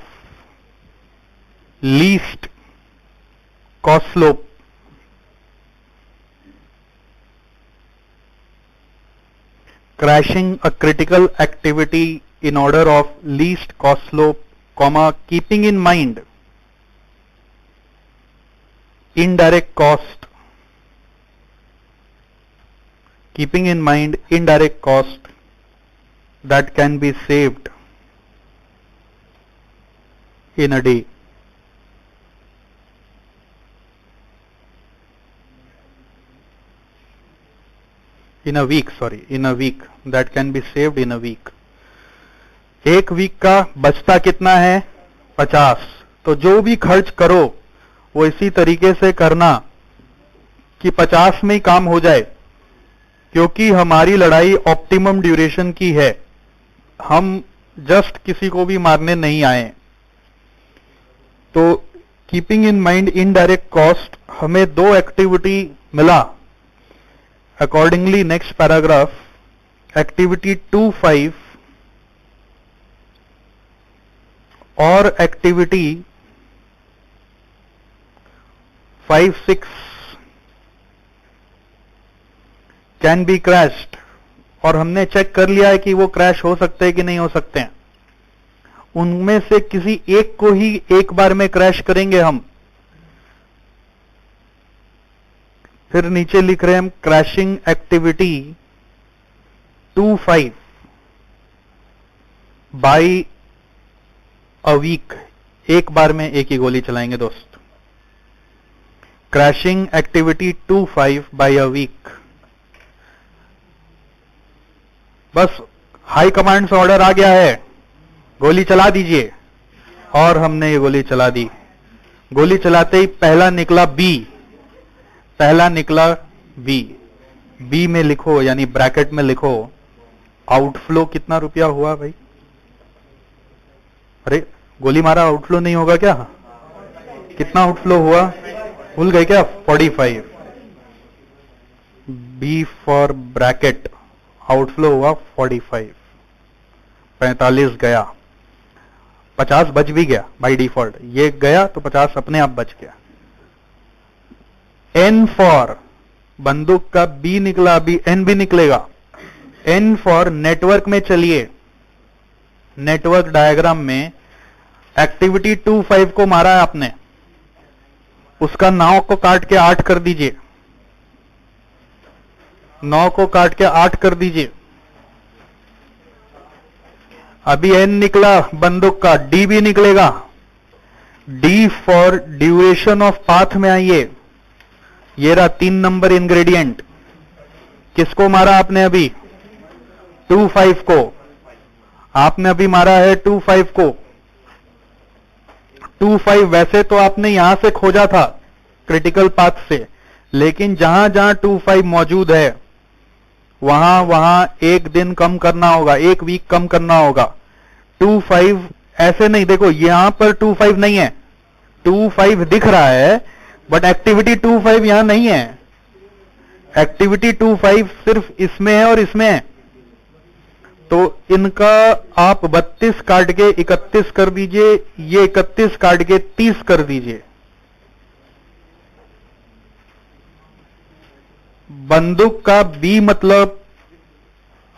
least cost slope, crashing a critical activity in order of least cost slope, comma, keeping in mind indirect cost, keeping in mind indirect cost that can be saved in a day. In a week, sorry, in a week, that can be saved in a week. एक week का बचता कितना है, 50। तो जो भी खर्च करो वो इसी तरीके से करना कि 50 में ही काम हो जाए, क्योंकि हमारी लड़ाई ऑप्टिमम ड्यूरेशन की है। हम जस्ट किसी को भी मारने नहीं आए। तो keeping in mind indirect cost, हमें दो एक्टिविटी मिला। अकॉर्डिंगली नेक्स्ट पैराग्राफ, एक्टिविटी 2-5 और एक्टिविटी 5-6 कैन बी क्रैश्ड। और हमने चेक कर लिया है कि वो क्रैश हो सकते हैं कि नहीं हो सकते हैं। उनमें से किसी एक को ही एक बार में क्रैश करेंगे हम। फिर नीचे लिख रहे हैं हम, crashing activity 2-5 by a week. एक बार में एक ही गोली चलाएंगे दोस्त। Crashing activity 2-5 by a week. बस हाई कमांड से ऑर्डर आ गया है, गोली चला दीजिए। और हमने ये गोली चला दी। गोली चलाते ही पहला निकला बी, पहला निकला बी। बी में लिखो, यानी ब्रैकेट में लिखो, आउटफ्लो कितना रुपया हुआ भाई। अरे गोली मारा, आउटफ्लो नहीं होगा क्या? कितना आउटफ्लो हुआ, भूल गए क्या? 45। बी फॉर ब्रैकेट, आउटफ्लो हुआ 45, 45 गया, 50 बच भी गया बाय डिफॉल्ट, ये गया तो 50 अपने आप बच गया। एन फॉर बंदूक का बी निकला, अभी एन भी निकलेगा। एन फॉर नेटवर्क में चलिए, नेटवर्क डायग्राम में एक्टिविटी 25 को मारा है आपने, उसका 9 को काट के 8 कर दीजिए, 9 को काट के 8 कर दीजिए। अभी एन निकला बंदूक का, डी भी निकलेगा। D for duration of path में आइए, ये रहा 3 नंबर इंग्रेडिएंट। किसको मारा आपने अभी? 25 को। आपने अभी मारा है 25 को। 25 वैसे तो आपने यहां से खोजा था क्रिटिकल पाथ से, लेकिन जहां जहां 25 मौजूद है वहां वहां एक दिन कम करना होगा, एक वीक कम करना होगा। 25 ऐसे नहीं, देखो यहां पर 25 नहीं है, 25 दिख रहा है बट एक्टिविटी 25 यहां नहीं है। एक्टिविटी 25 सिर्फ इसमें है और इसमें है, तो इनका आप 32 काट के 31 कर दीजिए, ये 31 काट के 30 कर दीजिए। बंदूक का बी मतलब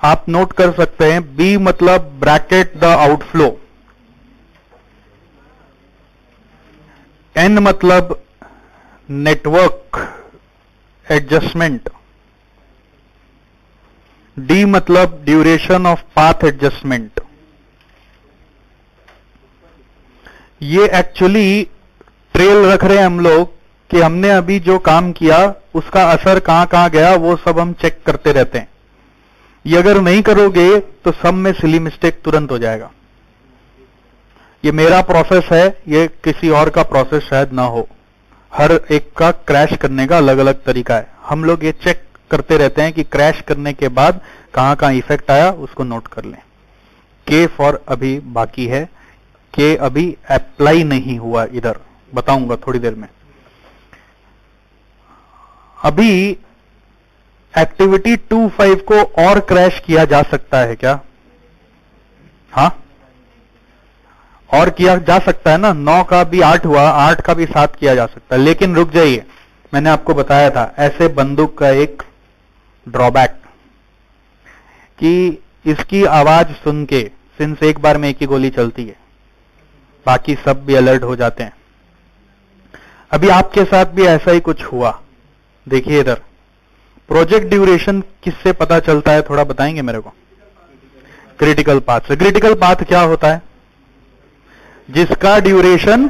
आप नोट कर सकते हैं, बी मतलब ब्रैकेट द आउटफ्लो। एन मतलब नेटवर्क एडजस्टमेंट। डी मतलब ड्यूरेशन ऑफ पाथ एडजस्टमेंट। ये एक्चुअली ट्रेल रख रहे हैं हम लोग कि हमने अभी जो काम किया उसका असर कहां कहां गया, वो सब हम चेक करते रहते हैं। ये अगर नहीं करोगे तो सब में सिली मिस्टेक तुरंत हो जाएगा। ये मेरा प्रोसेस है, ये किसी और का प्रोसेस शायद ना हो, हर एक का क्रैश करने का अलग अलग तरीका है। हम लोग ये चेक करते रहते हैं कि क्रैश करने के बाद कहां कहां इफेक्ट आया, उसको नोट कर लें। के फॉर अभी बाकी है, के अभी अप्लाई नहीं हुआ, इधर बताऊंगा थोड़ी देर में। अभी एक्टिविटी 25 को और क्रैश किया जा सकता है क्या? हाँ, और किया जा सकता है ना। 9 का भी 8 हुआ, 8 का भी 7 किया जा सकता है। लेकिन रुक जाइए, मैंने आपको बताया था ऐसे बंदूक का एक ड्रॉबैक कि इसकी आवाज सुन के, सिंस एक बार में एक ही गोली चलती है, बाकी सब भी अलर्ट हो जाते हैं। अभी आपके साथ भी ऐसा ही कुछ हुआ। देखिए इधर प्रोजेक्ट ड्यूरेशन किससे पता चलता है, थोड़ा बताएंगे मेरे को? क्रिटिकल पाथ से। क्रिटिकल पाथ क्या होता है? जिसका ड्यूरेशन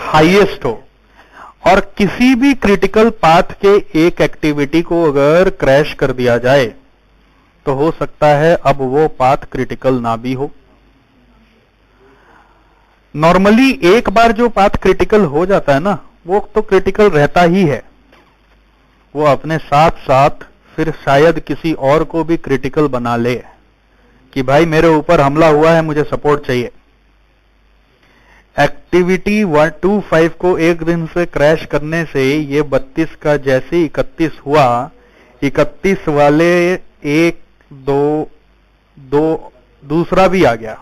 हाईएस्ट हो। और किसी भी क्रिटिकल पाथ के एक एक्टिविटी को अगर क्रैश कर दिया जाए तो हो सकता है अब वो पाथ क्रिटिकल ना भी हो। नॉर्मली एक बार जो पाथ क्रिटिकल हो जाता है ना, वो तो क्रिटिकल रहता ही है, वो अपने साथ साथ फिर शायद किसी और को भी क्रिटिकल बना ले कि भाई मेरे ऊपर हमला हुआ है, मुझे सपोर्ट चाहिए। एक्टिविटी 125 को एक दिन से क्रैश करने से ये 32 का जैसे 31 हुआ, 31 वाले 1 2 दूसरा भी आ गया।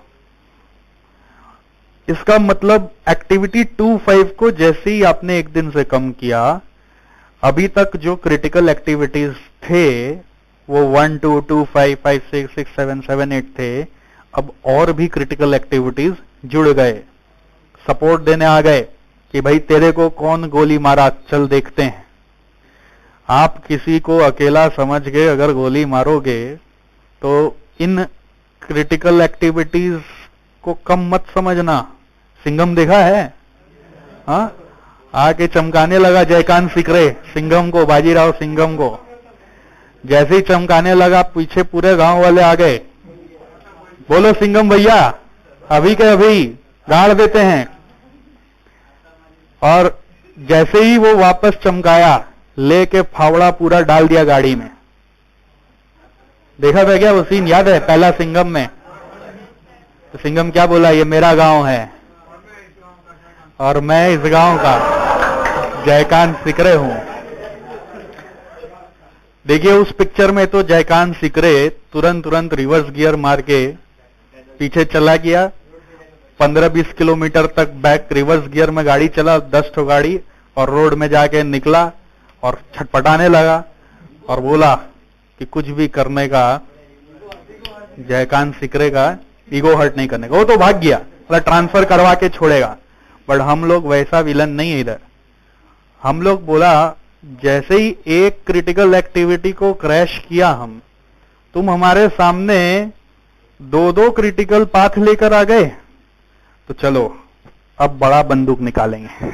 इसका मतलब एक्टिविटी 25 को जैसे ही आपने एक दिन से कम किया, अभी तक जो क्रिटिकल एक्टिविटीज थे वो 1 2 2 5 5 6 6 7 7 8 थे, अब और भी क्रिटिकल एक्टिविटीज जुड़ गए, सपोर्ट देने आ गए कि भाई तेरे को कौन गोली मारा, चल देखते हैं। आप किसी को अकेला समझ के अगर गोली मारोगे तो इन क्रिटिकल एक्टिविटीज को कम मत समझना। सिंघम देखा है? हाँ, आके चमकाने लगा जयकांत सिकरे सिंघम को, बाजीराव सिंघम को। जैसे ही चमकाने लगा पीछे पूरे गांव वाले आ गए, बोलो सिंघम भैया अभी के अभी गाड़ देते हैं। और जैसे ही वो वापस चमकाया, लेके फावड़ा पूरा डाल दिया गाड़ी में। देखा था क्या वो सीन, याद है पहला सिंघम में? तो सिंघम क्या बोला, ये मेरा गांव है। और मैं इस गांव का जयकांत सिकरे हूं। देखिए उस पिक्चर में तो जयकांत सिकरे तुरंत रिवर्स गियर मार के पीछे चला गया, 15-20 किलोमीटर तक बैक रिवर्स गियर में गाड़ी चला, 10 ठो गाड़ी, और रोड में जाके निकला और छटपटाने लगा और बोला कि कुछ भी करने का, जयकांत सिकरे का ईगो हर्ट नहीं करने का। वो तो भाग गया, मतलब ट्रांसफर करवा के छोड़ेगा। बट हम लोग वैसा विलन नहीं है इधर। हम लोग बोला जैसे ही एक क्रिटिकल एक्टिविटी को क्रैश किया हम, तुम हमारे सामने 2-2 क्रिटिकल पाथ लेकर आ गए, तो चलो अब बड़ा बंदूक निकालेंगे।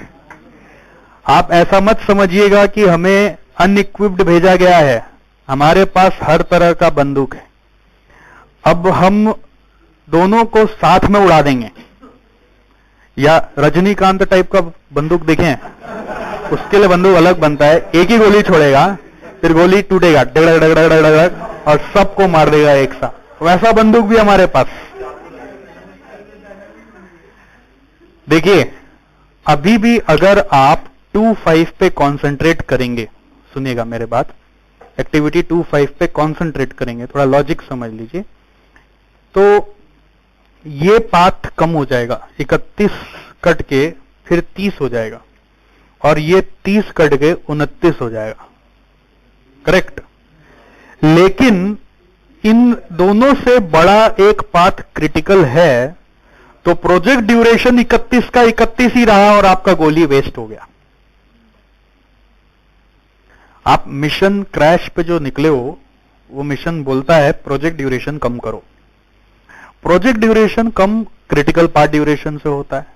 आप ऐसा मत समझिएगा कि हमें अनइक्विप्ड भेजा गया है, हमारे पास हर तरह का बंदूक है। अब हम दोनों को साथ में उड़ा देंगे। या रजनीकांत टाइप का बंदूक देखें, उसके लिए बंदूक अलग बनता है, एक ही गोली छोड़ेगा, फिर गोली टूटेगा डग डग डग डग और सबको मार देगा एक साथ। वैसा बंदूक भी हमारे पास। देखिए अभी भी अगर आप 2-5 पे कंसंट्रेट करेंगे, सुनिएगा मेरे बात, एक्टिविटी 2-5 पे कंसंट्रेट करेंगे, थोड़ा लॉजिक समझ लीजिए, तो ये पाथ कम हो जाएगा, 31 कट के फिर 30 हो जाएगा, और ये 30 कट के 29 हो जाएगा, करेक्ट। लेकिन इन दोनों से बड़ा एक पाथ क्रिटिकल है, तो प्रोजेक्ट ड्यूरेशन 31 का 31 ही रहा और आपका गोली वेस्ट हो गया। आप मिशन क्रैश पे जो निकले हो, वो मिशन बोलता है प्रोजेक्ट ड्यूरेशन कम करो। प्रोजेक्ट ड्यूरेशन कम क्रिटिकल पाथ ड्यूरेशन से होता है,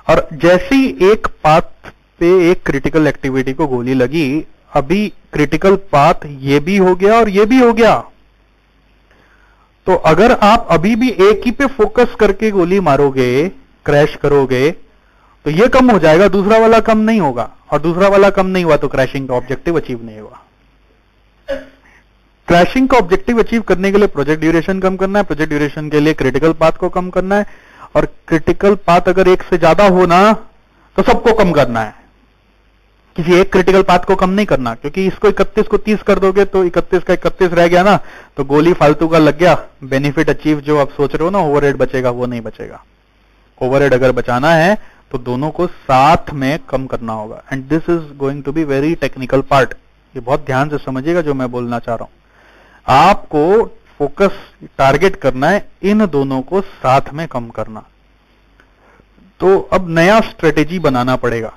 और जैसी एक पाथ पे एक क्रिटिकल एक्टिविटी को गोली लगी, अभी क्रिटिकल पाथ ये भी हो गया और ये भी हो गया। तो अगर आप अभी भी एक ही पे फोकस करके गोली मारोगे, क्रैश करोगे, तो ये कम हो जाएगा, दूसरा वाला कम नहीं होगा, और दूसरा वाला कम नहीं हुआ तो क्रैशिंग का ऑब्जेक्टिव अचीव नहीं होगा। क्रैशिंग का ऑब्जेक्टिव अचीव करने के लिए प्रोजेक्ट ड्यूरेशन कम करना है, प्रोजेक्ट ड्यूरेशन के लिए क्रिटिकल पाथ को कम करना है, और क्रिटिकल पाथ अगर एक से ज्यादा हो ना तो सबको कम करना है, किसी एक क्रिटिकल पाथ को कम नहीं करना, क्योंकि इसको 31 को 30 कर दोगे तो 31 का 31 रह गया ना, तो गोली फालतू का लग गया, बेनिफिट अचीव जो आप सोच रहे हो ना ओवरहेड बचेगा, वो नहीं बचेगा। ओवरहेड अगर बचाना है तो दोनों को साथ में कम करना होगा, and this is going to be very technical part. ये बहुत ध्यान से समझिएगा जो मैं बोलना चाह रहा हूं। आपको फोकस टारगेट करना है इन दोनों को साथ में कम करना। तो अब नया स्ट्रेटेजी बनाना पड़ेगा।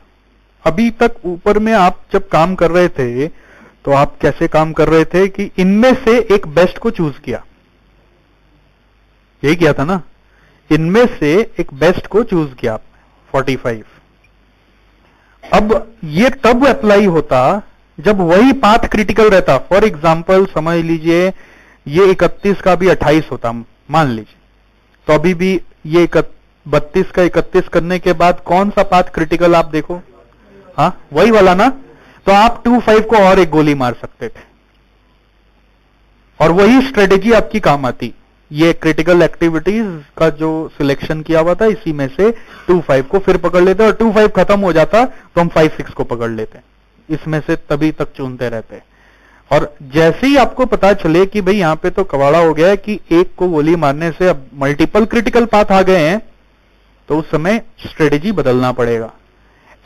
अभी तक ऊपर में आप जब काम कर रहे थे तो आप कैसे काम कर रहे थे कि इनमें से एक बेस्ट को चूज किया, यही किया था ना, इनमें से एक बेस्ट को चूज किया आपने 45। अब ये तब अप्लाई होता जब वही पाथ क्रिटिकल रहता। फॉर एग्जाम्पल समझ लीजिए ये 31 का भी 28 होता, मान लीजिए, तो अभी भी ये 32 का 31 करने के बाद कौन सा पाथ क्रिटिकल आप देखो, हाँ वही वाला ना, तो आप 2-5 को और एक गोली मार सकते थे, और वही स्ट्रेटेजी आपकी काम आती। ये क्रिटिकल एक्टिविटीज का जो सिलेक्शन किया हुआ था, इसी में से 2-5 को फिर पकड़ लेते, और 2-5 खत्म हो जाता तो हम 5-6 को पकड़ लेते, इसमें से तभी तक चुनते रहते। और जैसे ही आपको पता चले कि भाई यहां पे तो कवाड़ा हो गया है कि एक को गोली मारने से अब मल्टीपल क्रिटिकल पाथ आ गए हैं, तो उस समय स्ट्रेटेजी बदलना पड़ेगा।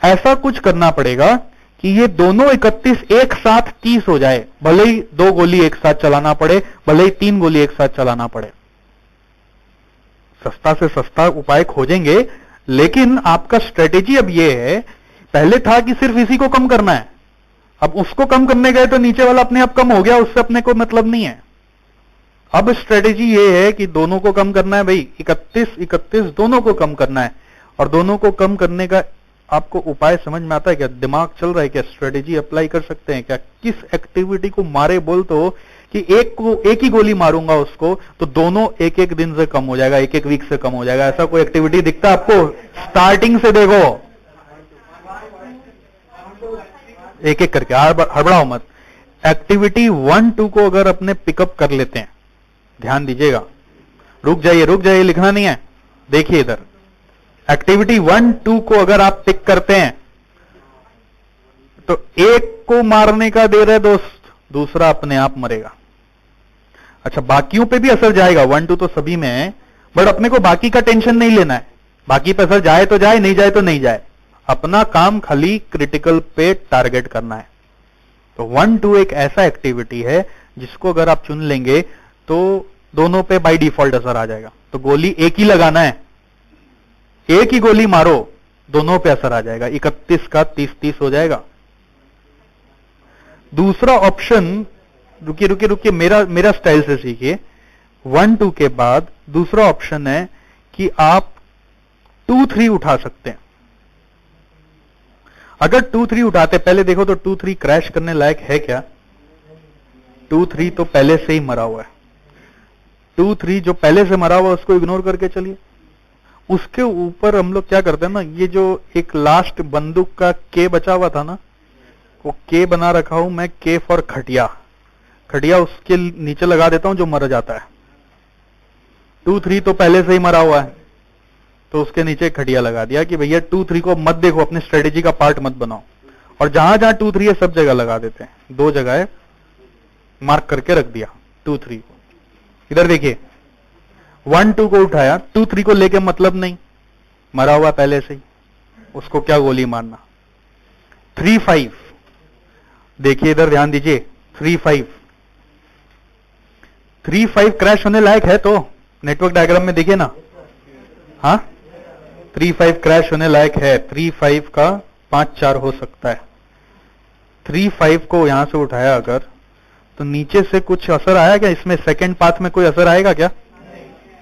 ऐसा कुछ करना पड़ेगा कि ये दोनों 31 एक साथ 30 हो जाए, भले ही 2 गोली एक साथ चलाना पड़े, भले ही 3 गोली एक साथ चलाना पड़े। सस्ता से सस्ता उपाय खोजेंगे, लेकिन आपका स्ट्रेटेजी अब ये है, पहले था कि सिर्फ इसी को कम करना है, अब उसको कम करने गए तो नीचे वाला अपने आप कम हो गया, उससे अपने को मतलब नहीं है। अब स्ट्रेटेजी ये है कि दोनों को कम करना है भाई, 31 दोनों को कम करना है। और दोनों को कम करने का आपको उपाय समझ में आता है क्या, दिमाग चल रहा है क्या, स्ट्रेटेजी अप्लाई कर सकते हैं क्या? किस एक्टिविटी को मारे बोल तो कि एक ही गोली मारूंगा उसको तो दोनों एक एक दिन से कम हो जाएगा, एक एक वीक से कम हो जाएगा। ऐसा कोई एक्टिविटी दिखता है आपको? स्टार्टिंग से देखो, एक एक करके, हड़बड़ाओ मत। एक्टिविटी 1-2 को अगर अपने पिकअप कर लेते हैं, ध्यान दीजिएगा, रुक जाइए लिखना नहीं है, देखिए इधर, एक्टिविटी 1 2 को अगर आप पिक करते हैं तो एक को मारने का दे रहे दोस्त, दूसरा अपने आप मरेगा। अच्छा, बाकियों पे भी असर जाएगा, 1 2 तो सभी में है, बट अपने को बाकी का टेंशन नहीं लेना है। बाकी पे असर जाए तो जाए, नहीं जाए तो नहीं जाए, अपना काम खाली क्रिटिकल पे टारगेट करना है। तो 1 2 एक ऐसा एक्टिविटी है जिसको अगर आप चुन लेंगे तो दोनों पे बाय डिफॉल्ट असर आ जाएगा। तो गोली एक ही लगाना है, एक ही गोली मारो, दोनों पे असर आ जाएगा, 31 का 30 हो जाएगा। दूसरा ऑप्शन, रुकिए रुकिए रुकिए, मेरा स्टाइल से सीखिए। 1 2 के बाद दूसरा ऑप्शन है कि आप 2 3 उठा सकते हैं। अगर 2 3 उठाते, पहले देखो तो 2 3 क्रैश करने लायक है क्या? 2 3 तो पहले से ही मरा हुआ है। 2 3 जो पहले से मरा हुआ है उसको इग्नोर करके चलिए। उसके ऊपर हम लोग क्या करते हैं ना, ये जो एक लास्ट बंदूक का के बचा हुआ था ना, वो के बना रखा हूं मैं, के फॉर खटिया। खटिया उसके नीचे लगा देता हूं जो मर जाता है। 2 3 तो पहले से ही मरा हुआ है, तो उसके नीचे खटिया लगा दिया कि भैया 2 3 को मत देखो, अपनी स्ट्रेटेजी का पार्ट मत बनाओ। और जहां जहां 2 3 है सब जगह लगा देते हैं, 2 जगह मार्क करके रख दिया 2 3 को। इधर देखिए, 1 2 को उठाया, 2 3 को लेके मतलब नहीं, मरा हुआ पहले से ही, उसको क्या गोली मारना। 3 5, देखिए इधर ध्यान दीजिए, 3 5 क्रैश होने लायक है तो नेटवर्क डायग्राम में देखिए ना, हाँ 3 5 क्रैश होने लायक है। 3 5 का 5 4 हो सकता है। 3 5 को यहां से उठाया अगर, तो नीचे से कुछ असर आया क्या इसमें? सेकंड पाथ में कोई असर आएगा क्या?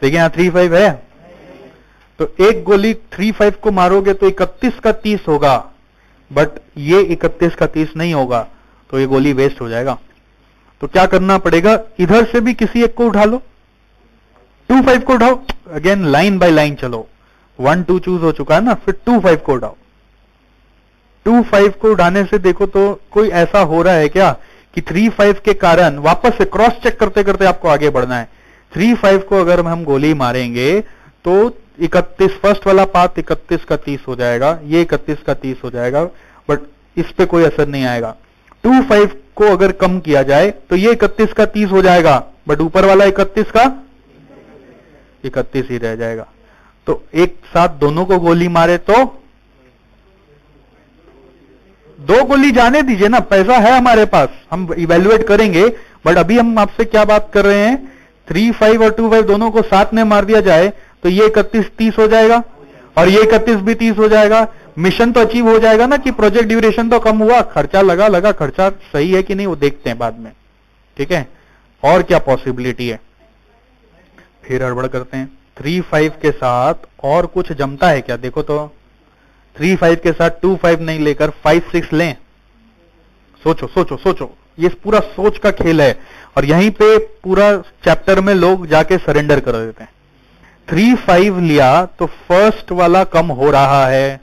देखिए यहां 3 5 है, तो एक गोली 3 5 को मारोगे तो 31 का 30 होगा, बट ये 31 का 30 नहीं होगा, तो ये गोली वेस्ट हो जाएगा। तो क्या करना पड़ेगा, इधर से भी किसी एक को उठा लो, 2 5 को उठाओ, अगेन लाइन बाय लाइन चलो। 1 2 चूज हो चुका है ना, फिर 2 5 को उठाओ। 2 5 को उठाने से देखो तो कोई ऐसा हो रहा है क्या कि 3 5 के कारण, वापस से क्रॉस चेक करते करते आपको आगे बढ़ना है। 3 5 को अगर हम गोली मारेंगे तो 31, फर्स्ट वाला पाथ 31 का 30 हो जाएगा, ये 31 का 30 हो जाएगा, बट इस पे कोई असर नहीं आएगा। 2 5 को अगर कम किया जाए तो ये 31 का 30 हो जाएगा, बट ऊपर वाला 31 का 31 ही रह जाएगा। तो एक साथ दोनों को गोली मारे तो 2 गोली जाने दीजिए ना, पैसा है हमारे पास, हम इवेल्युएट करेंगे, बट अभी हम आपसे क्या बात कर रहे हैं, 3 5 और 2 5 दोनों को साथ में मार दिया जाए तो ये 31 30 हो जाएगा और ये 31 भी 30 हो जाएगा। मिशन तो अचीव हो जाएगा ना, कि प्रोजेक्ट ड्यूरेशन तो कम हुआ, खर्चा लगा खर्चा सही है कि नहीं वो देखते हैं बाद में, ठीक है। और क्या पॉसिबिलिटी है, फिर हड़बड़ करते हैं। 3 5 के साथ और कुछ जमता है क्या, देखो तो 3 5 के साथ 2 5 नहीं लेकर 5 6 लें। सोचो सोचो सोचो, ये पूरा सोच का खेल है, और यहीं पे पूरा चैप्टर में लोग जाके सरेंडर कर देते हैं। 3 5 लिया तो फर्स्ट वाला कम हो रहा है,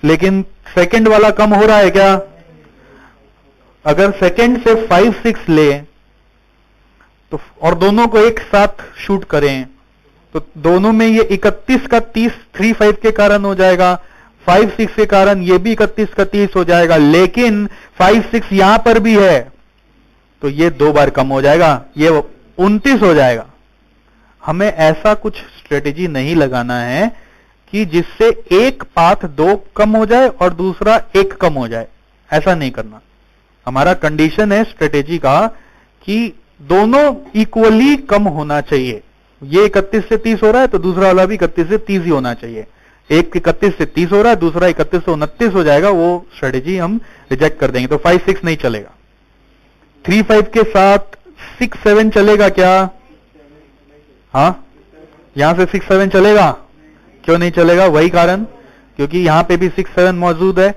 लेकिन सेकंड वाला कम हो रहा है क्या? अगर सेकंड से 5 6 ले तो, और दोनों को एक साथ शूट करें, तो दोनों में ये 31 का 30 3 5 के कारण हो जाएगा, 5 6 के कारण ये भी 31 का 30 हो जाएगा, लेकिन 5 6 यहां पर भी है तो ये 2 बार कम हो जाएगा, ये 29 हो जाएगा। हमें ऐसा कुछ स्ट्रेटेजी नहीं लगाना है कि जिससे एक पाथ 2 कम हो जाए और दूसरा 1 कम हो जाए, ऐसा नहीं करना। हमारा कंडीशन है स्ट्रेटेजी का कि दोनों इक्वली कम होना चाहिए। ये 31 से 30 हो रहा है तो दूसरा वाला भी 31 से 30 ही होना चाहिए। एक 31 से 30 हो रहा है, दूसरा 31 से 29 हो जाएगा, वो स्ट्रेटेजी हम रिजेक्ट कर देंगे। तो 5 6 नहीं चलेगा। 3 5 के साथ 6 7 चलेगा क्या? हाँ, यहां से 6 7 चलेगा, क्यों नहीं चलेगा? वही कारण, क्योंकि यहां पे भी 6 7 मौजूद है,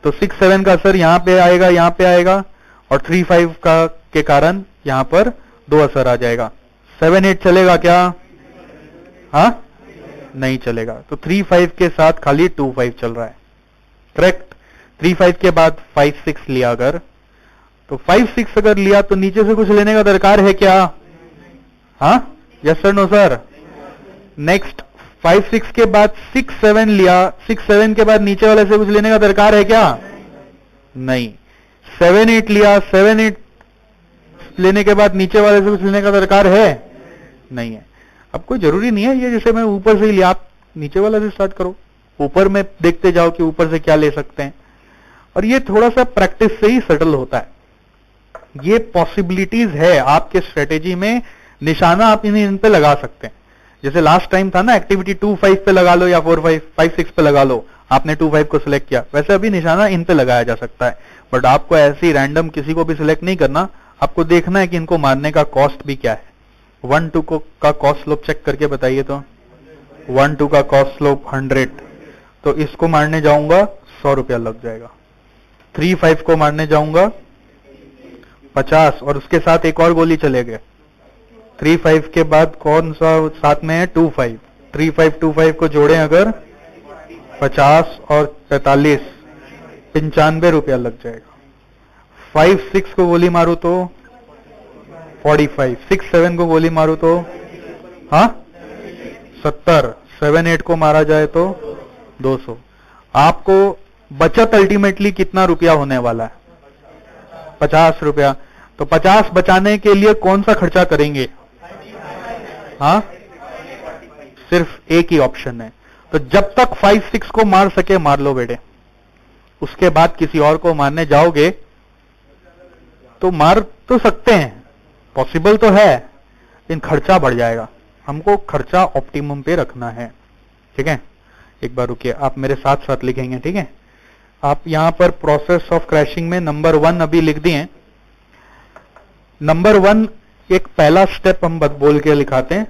तो 6 7 का असर यहां पे आएगा, यहां पे आएगा, और 3 5 का के कारण यहां पर 2 असर आ जाएगा। 7 8 चलेगा क्या? हाँ, नहीं चलेगा। तो 3 5 के साथ खाली 2 5 चल रहा है, करेक्ट। 3 5 के बाद 5 6 लिया अगर, तो 5 6 अगर लिया तो नीचे से कुछ लेने का दरकार है क्या? हाँ, yes sir, no sir. Next 5-6 के बाद 6-7 लिया, 6-7 के बाद नीचे वाले से कुछ लेने का दरकार है क्या? नहीं। 7-8 लिया, 7-8 लेने के बाद नीचे वाले से कुछ लेने का दरकार है? नहीं है। अब कोई जरूरी नहीं है ये जैसे मैं ऊपर से ही लिया, आप नीचे वाला से स्टार्ट करो, ऊपर में देखते जाओ कि ऊपर से क्या ले सकते हैं, और ये थोड़ा सा प्रैक्टिस से ही सेटल होता है। ये पॉसिबिलिटीज है आपके स्ट्रेटेजी में, निशाना आप इन पे लगा सकते हैं। जैसे लास्ट टाइम था ना, एक्टिविटी 2-5 पे लगा लो या 4-5, 5-6 पे लगा लो, आपने 2-5 को सिलेक्ट किया, वैसे अभी निशाना इन पे लगाया जा सकता है। बट आपको ऐसी रैंडम किसी को भी सिलेक्ट नहीं करना, आपको देखना है कि इनको मारने का कॉस्ट भी क्या है। 1-2 का कॉस्ट स्लोप चेक करके बताइए तो। 1-2 का कॉस्ट स्लोप 100, तो इसको मारने जाऊंगा 100 रुपया लग जाएगा। 3-5 को मारने जाऊंगा 50, और उसके साथ एक और गोली चले गए। 3-5 के बाद कौन सा साथ में है? 2-5। 3-5-2-5 को जोड़े अगर 50 और 45, 95 रुपया लग जाएगा। 5-6 को गोली मारू तो 45, 6-7 को गोली मारू तो हाँ 70, 7-8 को मारा जाए तो 200। आपको बचत अल्टीमेटली कितना रुपया होने वाला है? 50 रुपया। तो 50 बचाने के लिए कौन सा खर्चा करेंगे? हाँ, सिर्फ एक ही ऑप्शन है। तो जब तक 5-6 को मार सके मार लो बेटे, उसके बाद किसी और को मारने जाओगे तो मार तो सकते हैं, पॉसिबल तो है, लेकिन खर्चा बढ़ जाएगा। हमको खर्चा ऑप्टिमम पे रखना है। ठीक है, एक बार रुकिए, आप मेरे साथ साथ लिखेंगे। ठीक है, आप यहां पर प्रोसेस ऑफ क्रैशिंग में नंबर 1 अभी लिख दिए। नंबर 1 एक पहला स्टेप हम बोल के लिखाते हैं।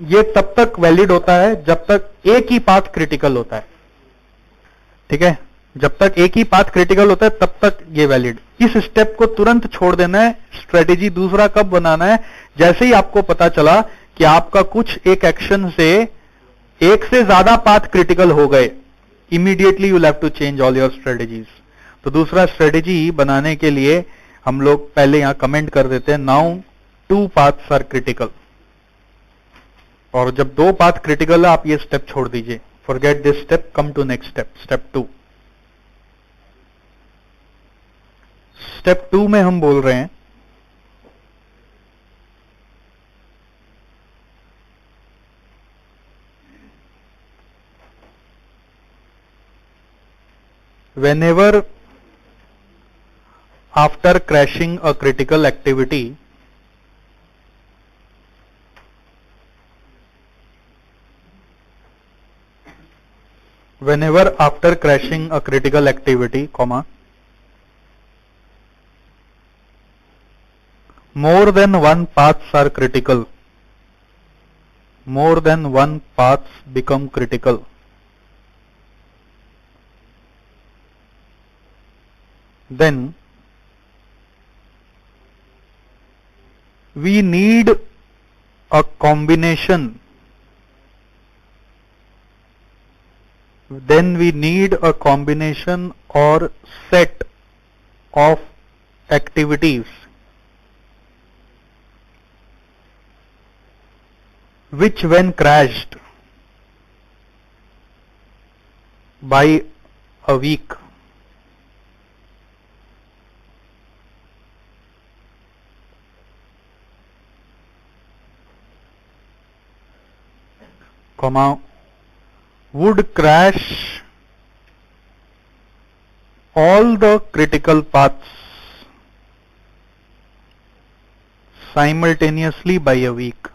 ये तब तक वैलिड होता है जब तक एक ही पाथ क्रिटिकल होता है। ठीक है, जब तक एक ही पाथ क्रिटिकल होता है तब तक ये वैलिड। इस स्टेप को तुरंत छोड़ देना है। स्ट्रेटेजी दूसरा कब बनाना है? जैसे ही आपको पता चला कि आपका कुछ एक एक्शन से एक से ज्यादा पाथ क्रिटिकल हो गए, immediately you have to change all your strategies. तो दूसरा स्ट्रेटेजी बनाने के लिए हम लोग पहले यहां कमेंट कर देते हैं, नाउ 2 पाथ्स आर क्रिटिकल। और जब 2 पाथ क्रिटिकल है आप ये स्टेप छोड़ दीजिए, forget this step, come to next step, step 2। Step 2 में हम बोल रहे हैं whenever after crashing a critical activity, whenever after crashing a critical activity, comma, more than one paths are critical, more than one paths become critical, then we need a combination, or set of activities which when crashed by a week comma would crash all the critical paths simultaneously by a week।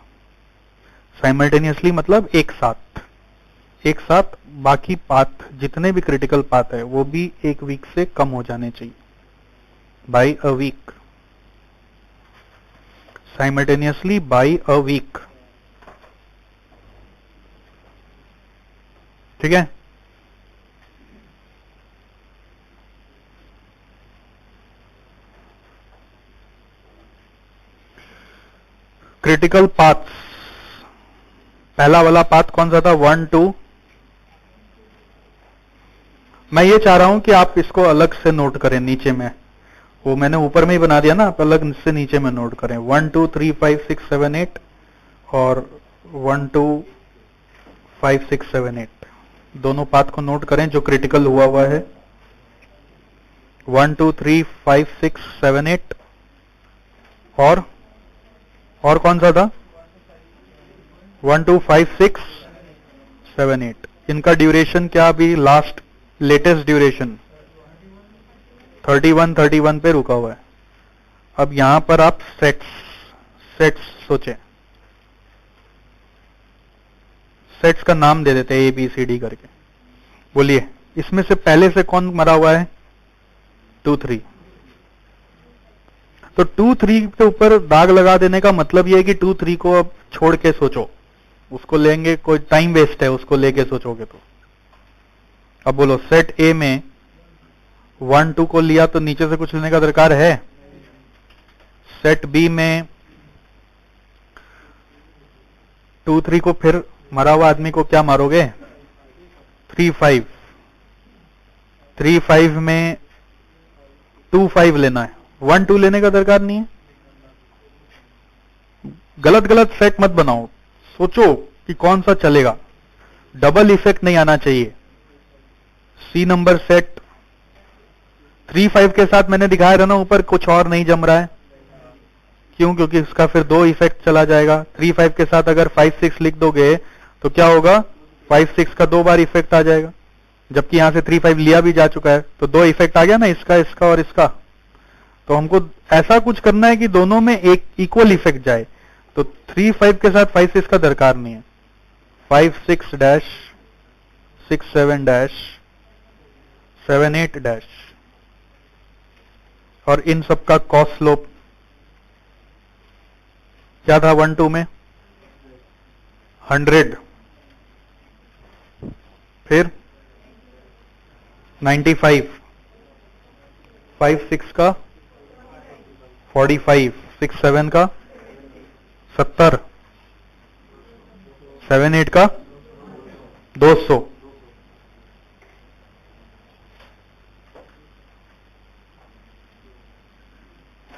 Simultaneously मतलब एक साथ बाकी path जितने भी critical path है वो भी एक वीक से कम हो जाने चाहिए, by a week, simultaneously by a week. ठीक है, क्रिटिकल पाथ्स, पहला वाला पाथ कौन सा था? 1-2। मैं ये चाह रहा हूं कि आप इसको अलग से नोट करें नीचे में, वो मैंने ऊपर में ही बना दिया ना, आप अलग से नीचे में नोट करें। 1 2 3 5 6 7 8 और 1 2 5 6 7 8 दोनों पाथ को नोट करें जो क्रिटिकल हुआ है। 1 2 3 5 6 7 8 और कौन सा था? 1 2 5 6 7 8। इनका ड्यूरेशन क्या अभी लास्ट लेटेस्ट ड्यूरेशन 31 पे रुका हुआ है। अब यहां पर आप सेट्स सोचें, सेट्स का नाम दे देते हैं ABCD करके। बोलिए इसमें से पहले से कौन मरा हुआ है? 2 3। तो 2 3 के ऊपर दाग लगा देने का मतलब यह है कि 2 3 को अब छोड़ के सोचो, उसको लेंगे कोई टाइम वेस्ट है उसको लेके सोचोगे तो। अब बोलो सेट A में 1 2 को लिया तो नीचे से कुछ लेने का दरकार है। सेट B में 2 3 को फिर मरा हुआ आदमी को क्या मारोगे? 3 5। 3 5 में 2 5 लेना है, 1 2 लेने का दरकार नहीं है। गलत सेट मत बनाओ, सोचो कि कौन सा चलेगा, डबल इफेक्ट नहीं आना चाहिए। C नंबर सेट 3 5 के साथ मैंने दिखाया था ना ऊपर, कुछ और नहीं जम रहा है। क्यों? क्योंकि इसका फिर 2 इफेक्ट चला जाएगा। 3 5 के साथ अगर 5 6 लिख दोगे तो क्या होगा? 5 6 का 2 बार इफेक्ट आ जाएगा, जबकि यहां से 3 5 लिया भी जा चुका है, तो 2 इफेक्ट आ गया ना, इसका और इसका। तो हमको ऐसा कुछ करना है कि दोनों में एक इक्वल इफेक्ट जाए। तो 3 5 के साथ 5 6 का दरकार नहीं है। 5 6 डैश 6 7 डैश 7 8 डैश, और इन सब का कॉस्ट स्लोप क्या था 1 2 में? 100। फिर 95, 5 6 का 45, 6 7 का 70, 7 8 का 200।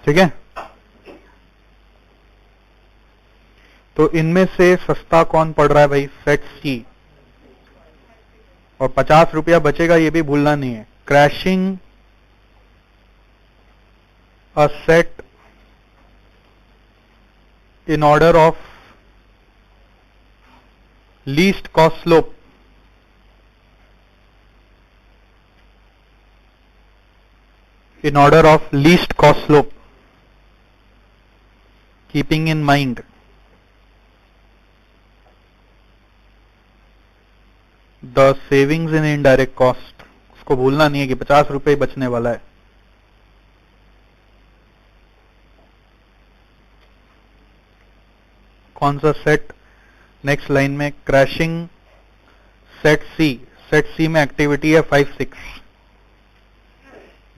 ठीक है, तो इनमें से सस्ता कौन पड़ रहा है भाई? Set C। और 50 रुपया बचेगा, ये भी भूलना नहीं है। Crashing a set in order of least cost slope, in order of least cost slope, keeping in mind the savings in indirect cost। उसको भूलना नहीं है कि 50 रुपए बचने वाला है। कौन सा सेट? नेक्स्ट लाइन में crashing set C। Set C में एक्टिविटी है 5 6।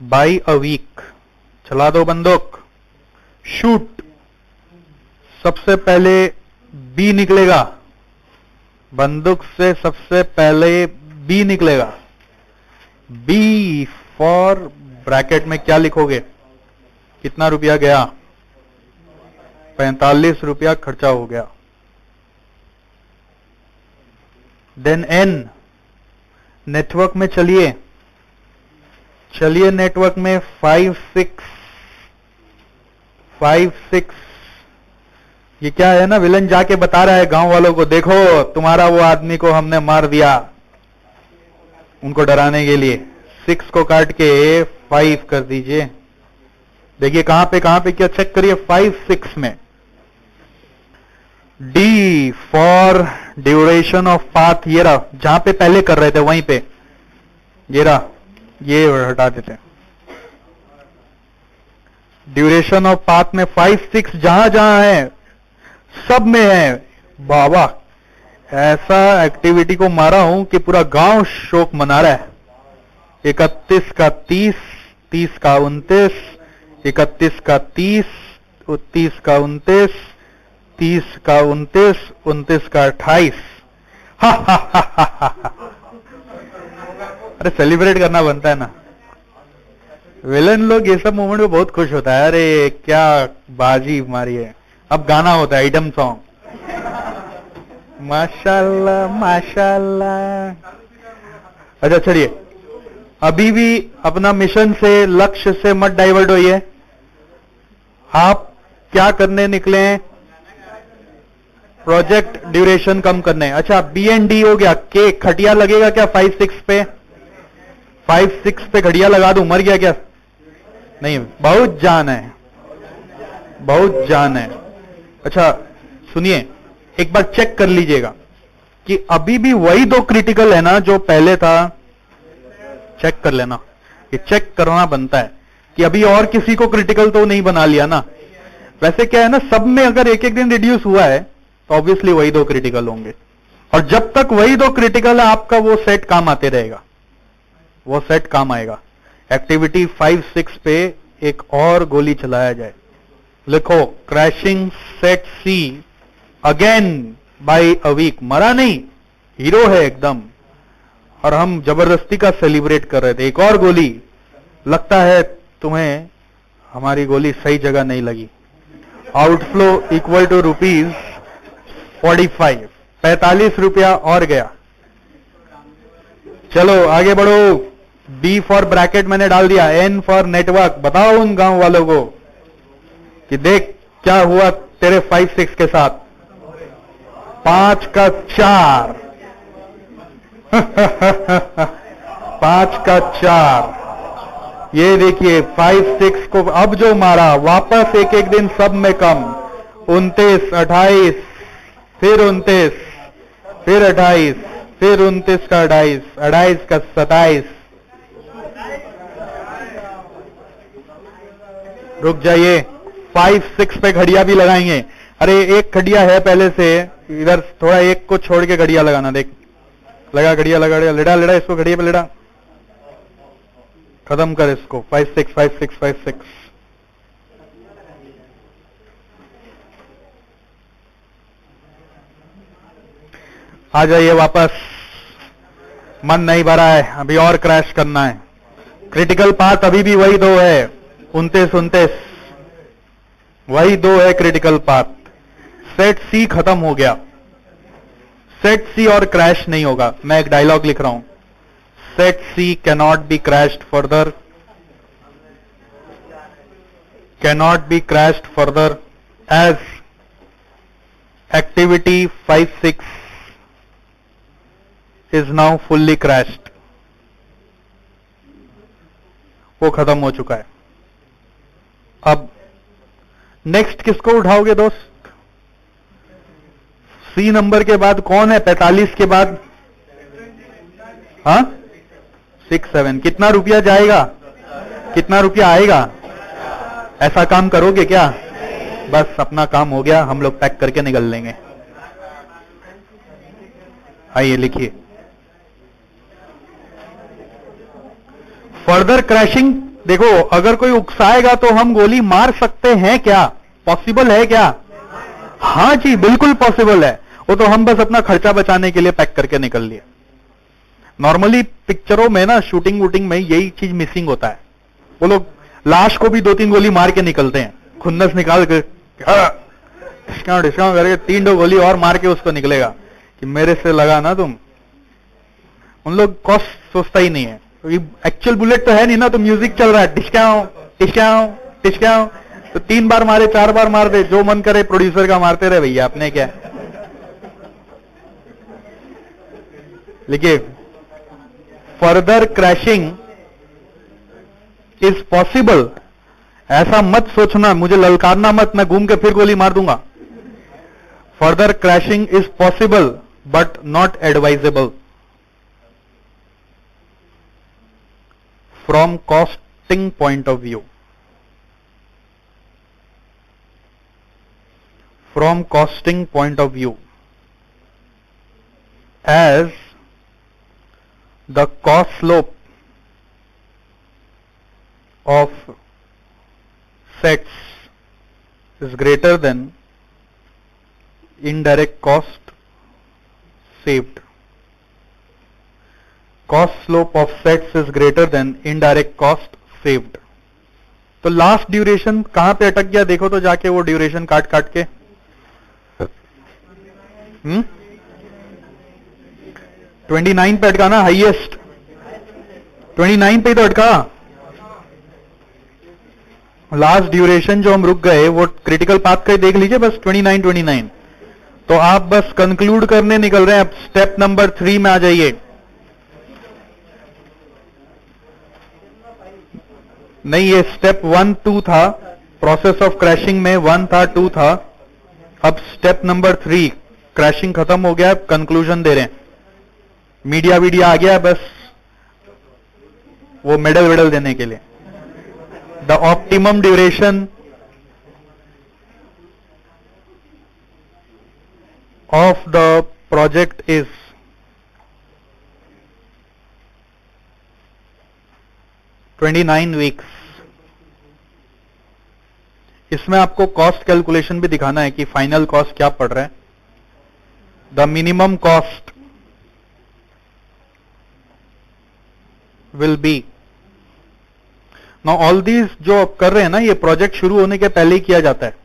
बाई अ वीक, चला दो बंदूक, शूट। सबसे पहले B निकलेगा, बंदूक से सबसे पहले B निकलेगा। B फॉर ब्रैकेट में क्या लिखोगे? कितना रुपया गया? 45 रुपया खर्चा हो गया। देन N, नेटवर्क में चलिए नेटवर्क में 5 6। ये क्या है ना, विलन जाके बता रहा है गांव वालों को, देखो तुम्हारा वो आदमी को हमने मार दिया, उनको डराने के लिए। 6 को काट के 5 कर दीजिए। देखिए कहां पे क्या चेक करिए, 5 6 में। D for duration of path, ये रहा जहां पे पहले कर रहे थे वहीं पे, ये रहा, ये हटा देते हैं। ड्यूरेशन ऑफ पाथ में 5 6 जहां जहां है सब में है। बाबा, ऐसा एक्टिविटी को मारा हूं कि पूरा गांव शोक मना रहा है। 31 का 30, 30 का 29, 31 का 30, 30 का 29, 30 का 29, 29 का 28। अरे सेलिब्रेट करना बनता है ना। विलन लोग ये सब मोमेंट में बहुत खुश होता है, अरे क्या बाजी मारी है। अब गाना होता है, आइटम सॉन्ग, माशाल्लाह माशाल्लाह। अच्छा चलिए, अभी भी अपना मिशन से, लक्ष्य से मत डाइवर्ट होइए। आप क्या करने निकले हैं? प्रोजेक्ट ड्यूरेशन कम करने। अच्छा, BND हो गया। के खटिया लगेगा क्या 5-6 पे? 5-6 पे खटिया लगा दूं, मर गया क्या? नहीं, बहुत जान है, बहुत जान है। अच्छा सुनिए, एक बार चेक कर लीजिएगा कि अभी भी वही 2 क्रिटिकल है ना जो पहले था। चेक कर लेना, ये चेक करना बनता है कि अभी और किसी को क्रिटिकल तो नहीं बना लिया ना। वैसे क्या है ना, सब में अगर एक एक दिन रिड्यूस हुआ है तो ऑब्वियसली वही 2 क्रिटिकल होंगे, और जब तक वही 2 क्रिटिकल है आपका वो सेट काम आते रहेगा, वो सेट काम आएगा। एक्टिविटी 5-6 पे एक और गोली चलाया जाए। लिखो, crashing set C again by a week. मरा नहीं, हीरो है एकदम, और हम जबरदस्ती का सेलिब्रेट कर रहे थे। एक और गोली। लगता है तुम्हें हमारी गोली सही जगह नहीं लगी। आउटफ्लो इक्वल टू ₹45, 45 रुपया और गया। चलो आगे बढ़ो। B फॉर ब्रैकेट मैंने डाल दिया, N फॉर नेटवर्क। बताओ उन गांव वालों को कि देख क्या हुआ तेरे 5-6 के साथ। 5 का 4 5 का 4। ये देखिए 5-6 को अब जो मारा, वापस एक एक दिन सब में कम। 29, 28, फिर 29, फिर 28, फिर 29 का 28, 28 का 27। रुक जाइए, 5-6 पे घड़िया भी लगाएंगे। अरे एक घड़िया है पहले से, इधर थोड़ा एक को छोड़ के घड़िया लगाना। देख, लगा घड़िया, लगा घड़िया, लेड़ा लेड़ा इसको, घड़िया पे लेड़ा, खत्म कर इसको। 5-6 5-6 5-6। आ जाइए वापस, मन नहीं भरा है, अभी और क्रैश करना है। क्रिटिकल पाथ अभी भी वही 2 है, 29, वही 2 है क्रिटिकल पाथ। सेट सी खत्म हो गया, सेट सी और क्रैश नहीं होगा। मैं एक डायलॉग लिख रहा हूं, set C cannot be crashed further, cannot be crashed further as activity 5-6 is now fully crashed. वो खत्म हो चुका है। अब नेक्स्ट किसको उठाओगे दोस्त? सी नंबर के बाद कौन है 45 के बाद? हाँ 6-7। कितना रुपया जाएगा, कितना रुपया आएगा? ऐसा काम करोगे क्या? बस अपना काम हो गया, हम लोग पैक करके निकल लेंगे। आइए लिखिए, फर्दर क्रैशिंग। देखो, अगर कोई उकसाएगा तो हम गोली मार सकते हैं क्या? पॉसिबल है क्या? हाँ जी बिल्कुल पॉसिबल है। वो तो हम बस अपना खर्चा बचाने के लिए पैक करके निकल लिए। नॉर्मली पिक्चरों में ना, शूटिंग वूटिंग में यही चीज मिसिंग होता है। वो लोग लाश को भी 2-3 गोली मार के निकलते हैं, खुन्नस निकाल के डिस्काउंट करके 3 गोली और मार के उसको निकलेगा कि मेरे से लगा ना तुम। उन लोग कॉस्ट सोचता ही नहीं है, एक्चुअल बुलेट तो है नहीं ना, तो म्यूजिक चल रहा है, टिश्काओ टिश्काओ टिश्काओ। तो 3 बार मारे, 4 बार मार दे, जो मन करे प्रोड्यूसर का मारते रहे भैया, अपने क्या। लिखिए, फर्दर क्रैशिंग इज पॉसिबल। ऐसा मत सोचना, मुझे ललकारना मत, मैं घूम के फिर गोली मार दूंगा। Further crashing is possible but not advisable from costing point of view. From costing point of view, as the cost slope of sets is greater than indirect cost saved. Cost slope of sets is greater than indirect cost saved. तो last duration कहां पे अटक गया? देखो तो जाके वो duration काट काट के। 29 पे अटका ना, हाईएस्ट 29 पे ही तो अटका। लास्ट ड्यूरेशन जो हम रुक गए वो क्रिटिकल पाथ का ही देख लीजिए बस, 29। तो आप बस कंक्लूड करने निकल रहे हैं, अब स्टेप नंबर 3 में आ जाइए। नहीं, ये स्टेप 1 2 था, प्रोसेस ऑफ क्रैशिंग में 1 था 2 था, अब स्टेप नंबर 3, क्रैशिंग खत्म हो गया, कंक्लूजन दे रहे हैं। मीडिया वीडिया आ गया बस वो मेडल वेडल देने के लिए। The optimum duration of the project is weeks। इसमें आपको कॉस्ट कैलकुलेशन भी दिखाना है कि फाइनल कॉस्ट क्या पड़ रहा है। The minimum cost will be, now all these जो आप कर रहे हैं ना, ये प्रोजेक्ट शुरू होने के पहले ही किया जाता है।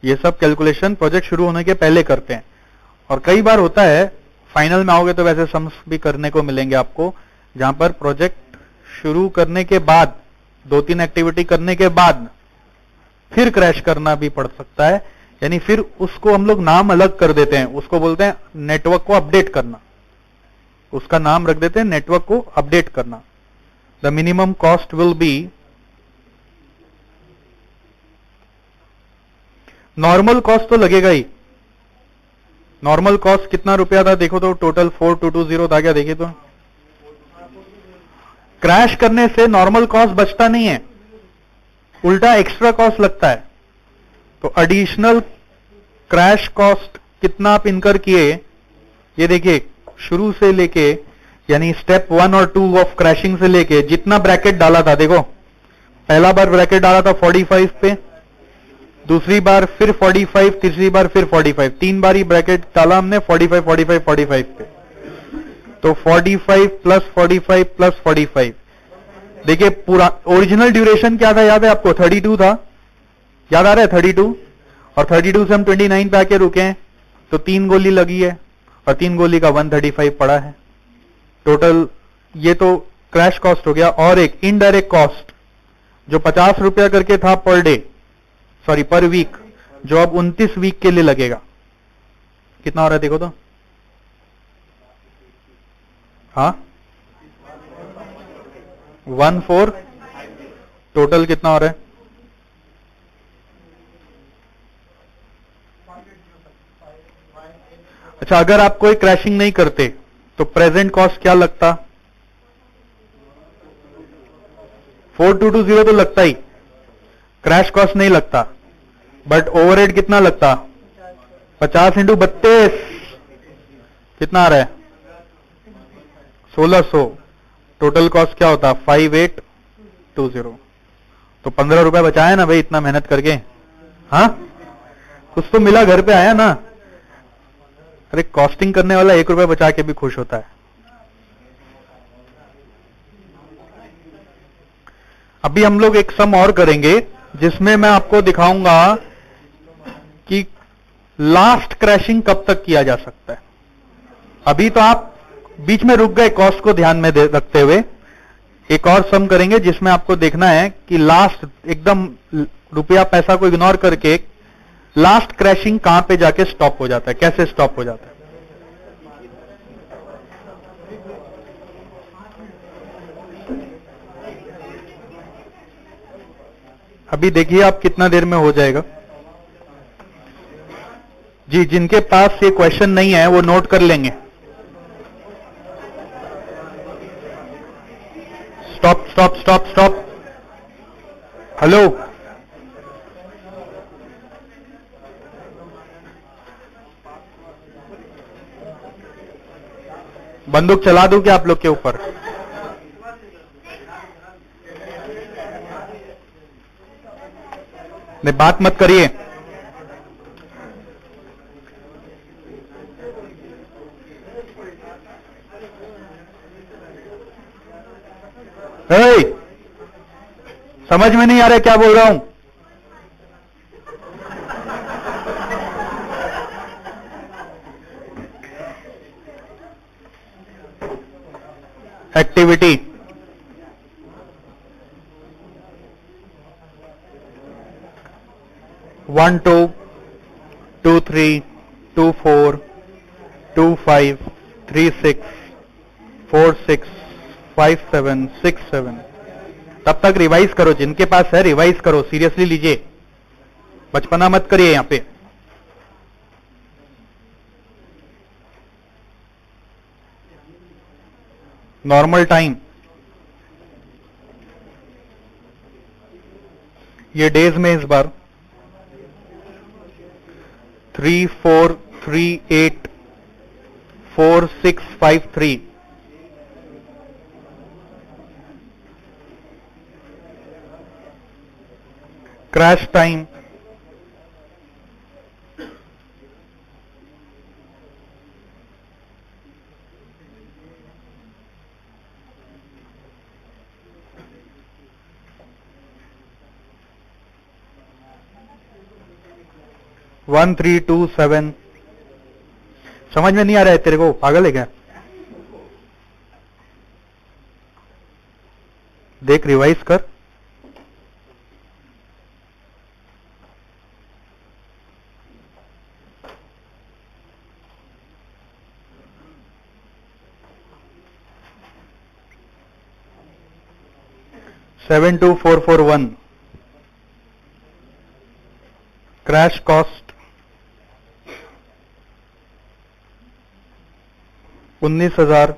ये सब कैलकुलेशन प्रोजेक्ट शुरू होने के पहले करते हैं, और कई बार होता है फाइनल में आओगे तो वैसे सम्स भी करने को मिलेंगे आपको, जहां पर प्रोजेक्ट शुरू करने के बाद 2-3 एक्टिविटी करने के बाद फिर क्रैश करना भी पड़ सकता है। यानी फिर उसको हम लोग नाम अलग कर देते हैं, उसको बोलते हैं नेटवर्क को अपडेट करना, उसका नाम रख देते हैं नेटवर्क को अपडेट करना। The minimum cost will be, normal cost तो लगेगा ही। नॉर्मल कॉस्ट कितना रुपया था देखो तो, टोटल 4220 था क्या, देखिए तो। क्रैश करने से नॉर्मल कॉस्ट बचता नहीं है, उल्टा एक्स्ट्रा कॉस्ट लगता है। तो एडिशनल क्रैश कॉस्ट कितना आप इनकर किए, ये देखिए शुरू से लेके, यानी स्टेप 1 और 2 ऑफ क्रैशिंग से लेके जितना ब्रैकेट डाला था, देखो पहला बार ब्रैकेट डाला था 45 पे, दूसरी बार फिर 45, तीसरी बार फिर 45, 3 बार ही ब्रैकेट डाला हमने 45 45 45 पे। तो 45 प्लस 45 प्लस 45, देखिए पूरा ओरिजिनल ड्यूरेशन क्या था याद है आपको, 32 था, याद आ रहा है 32, और 32 से हम 29 पे आके रुके हैं, तो 3 गोली लगी है और 3 गोली का 135 पड़ा है टोटल। ये तो क्रैश कॉस्ट हो गया। और एक इनडायरेक्ट कॉस्ट जो 50 रुपया करके था पर डे, सॉरी पर वीक, जो अब 29 वीक के लिए लगेगा, कितना हो रहा है देखो तो, हाँ 14, टोटल कितना हो रहा है, अच्छा अगर आप कोई क्रैशिंग नहीं करते तो प्रेजेंट कॉस्ट क्या लगता, 4220 तो लगता ही, क्रैश कॉस्ट नहीं लगता, बट ओवरहेड कितना लगता, 50 इंटू 32 कितना आ रहा है 1600, टोटल कॉस्ट क्या होता 5820। तो 15 रुपए बचाया ना भाई इतना मेहनत करके, हाँ कुछ तो मिला, घर पे आया ना। अरे कॉस्टिंग करने वाला 1 रुपए बचा के भी खुश होता है। अभी हम लोग एक सम और करेंगे जिसमें मैं आपको दिखाऊंगा कि लास्ट क्रैशिंग कब तक किया जा सकता है। अभी तो आप बीच में रुक गए कॉस्ट को ध्यान में रखते हुए, एक और सम करेंगे जिसमें आपको देखना है कि लास्ट एकदम रुपया पैसा को इग्नोर करके लास्ट क्रैशिंग कहां पे जाके स्टॉप हो जाता है, कैसे स्टॉप हो जाता है। अभी देखिए आप कितना देर में हो जाएगा जी। जिनके पास ये क्वेश्चन नहीं है वो नोट कर लेंगे। Stop stop stop stop, hello बंदूक चला दूं क्या आप लोग के ऊपर? नहीं बात मत करिए। समझ में नहीं आ रहा क्या बोल रहा हूं? Activity, one two, 2 3, 2 4, 2 5, 3 6, 4 6, 5 7, 6 7। तब तक रिवाइज करो, जिनके पास है रिवाइज करो, सीरियसली लीजिए, बचपना मत करिए यहां पे। नॉर्मल टाइम, ये डेज में इस बार 3 4 3 8 4 6 5 3। Crash time, one 3 2 7। समझ में नहीं आ रहा है तेरे को, पागल है क्या? देख रिवाइज कर। सेवन 2 4 4 1। क्रैश कॉस्ट 19,000,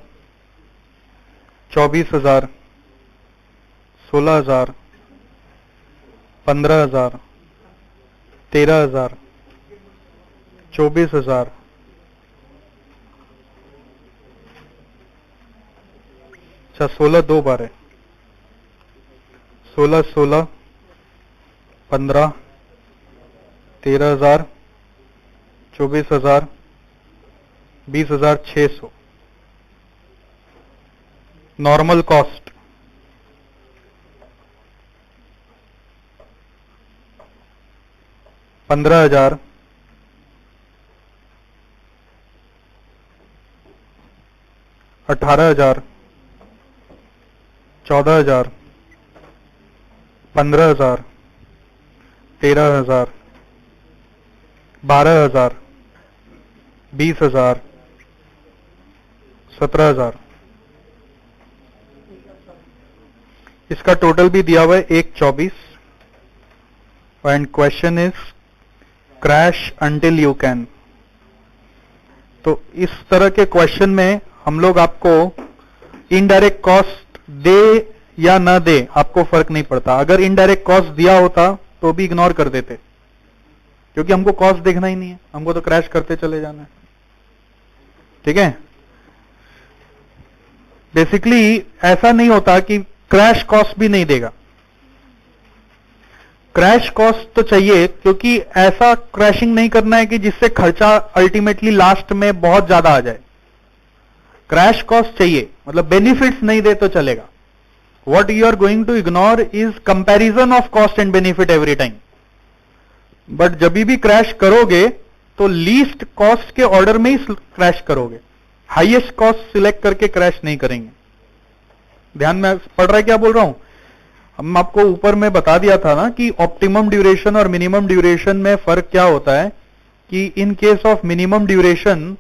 24,000, 16,000, 15,000, 13,000, 24,000, 16 दो बार है, 16 16, 15, 13,000, 24,000, 20,600। Normal cost 15,000, 18,000, 14,000, 15,000, 13,000, 12,000, 20,000, 17,000। इसका टोटल भी दिया हुआ है 1,24। And question is crash until you can. तो इस तरह के क्वेश्चन में हम लोग आपको इनडायरेक्ट कॉस्ट दे या ना दे आपको फर्क नहीं पड़ता। अगर इनडायरेक्ट कॉस्ट दिया होता तो भी इग्नोर कर देते, क्योंकि हमको कॉस्ट देखना ही नहीं है, हमको तो क्रैश करते चले जाना है। ठीक है, बेसिकली ऐसा नहीं होता कि क्रैश कॉस्ट भी नहीं देगा। क्रैश कॉस्ट तो चाहिए, क्योंकि ऐसा क्रैशिंग नहीं करना है कि जिससे खर्चा अल्टीमेटली लास्ट में बहुत ज्यादा आ जाए। क्रैश कॉस्ट चाहिए, मतलब बेनिफिट्स नहीं दे तो चलेगा। What you are going to ignore is comparison of cost and benefit every time. But जब भी क्रैश करोगे तो लीस्ट कॉस्ट के ऑर्डर में ही क्रैश करोगे, हाईएस्ट कॉस्ट सिलेक्ट करके क्रैश नहीं करेंगे। ध्यान में पड़ रहा है क्या बोल रहा हूं? हम आपको ऊपर में बता दिया था ना कि ऑप्टिमम ड्यूरेशन और मिनिमम ड्यूरेशन में फर्क क्या होता है, कि in case of minimum duration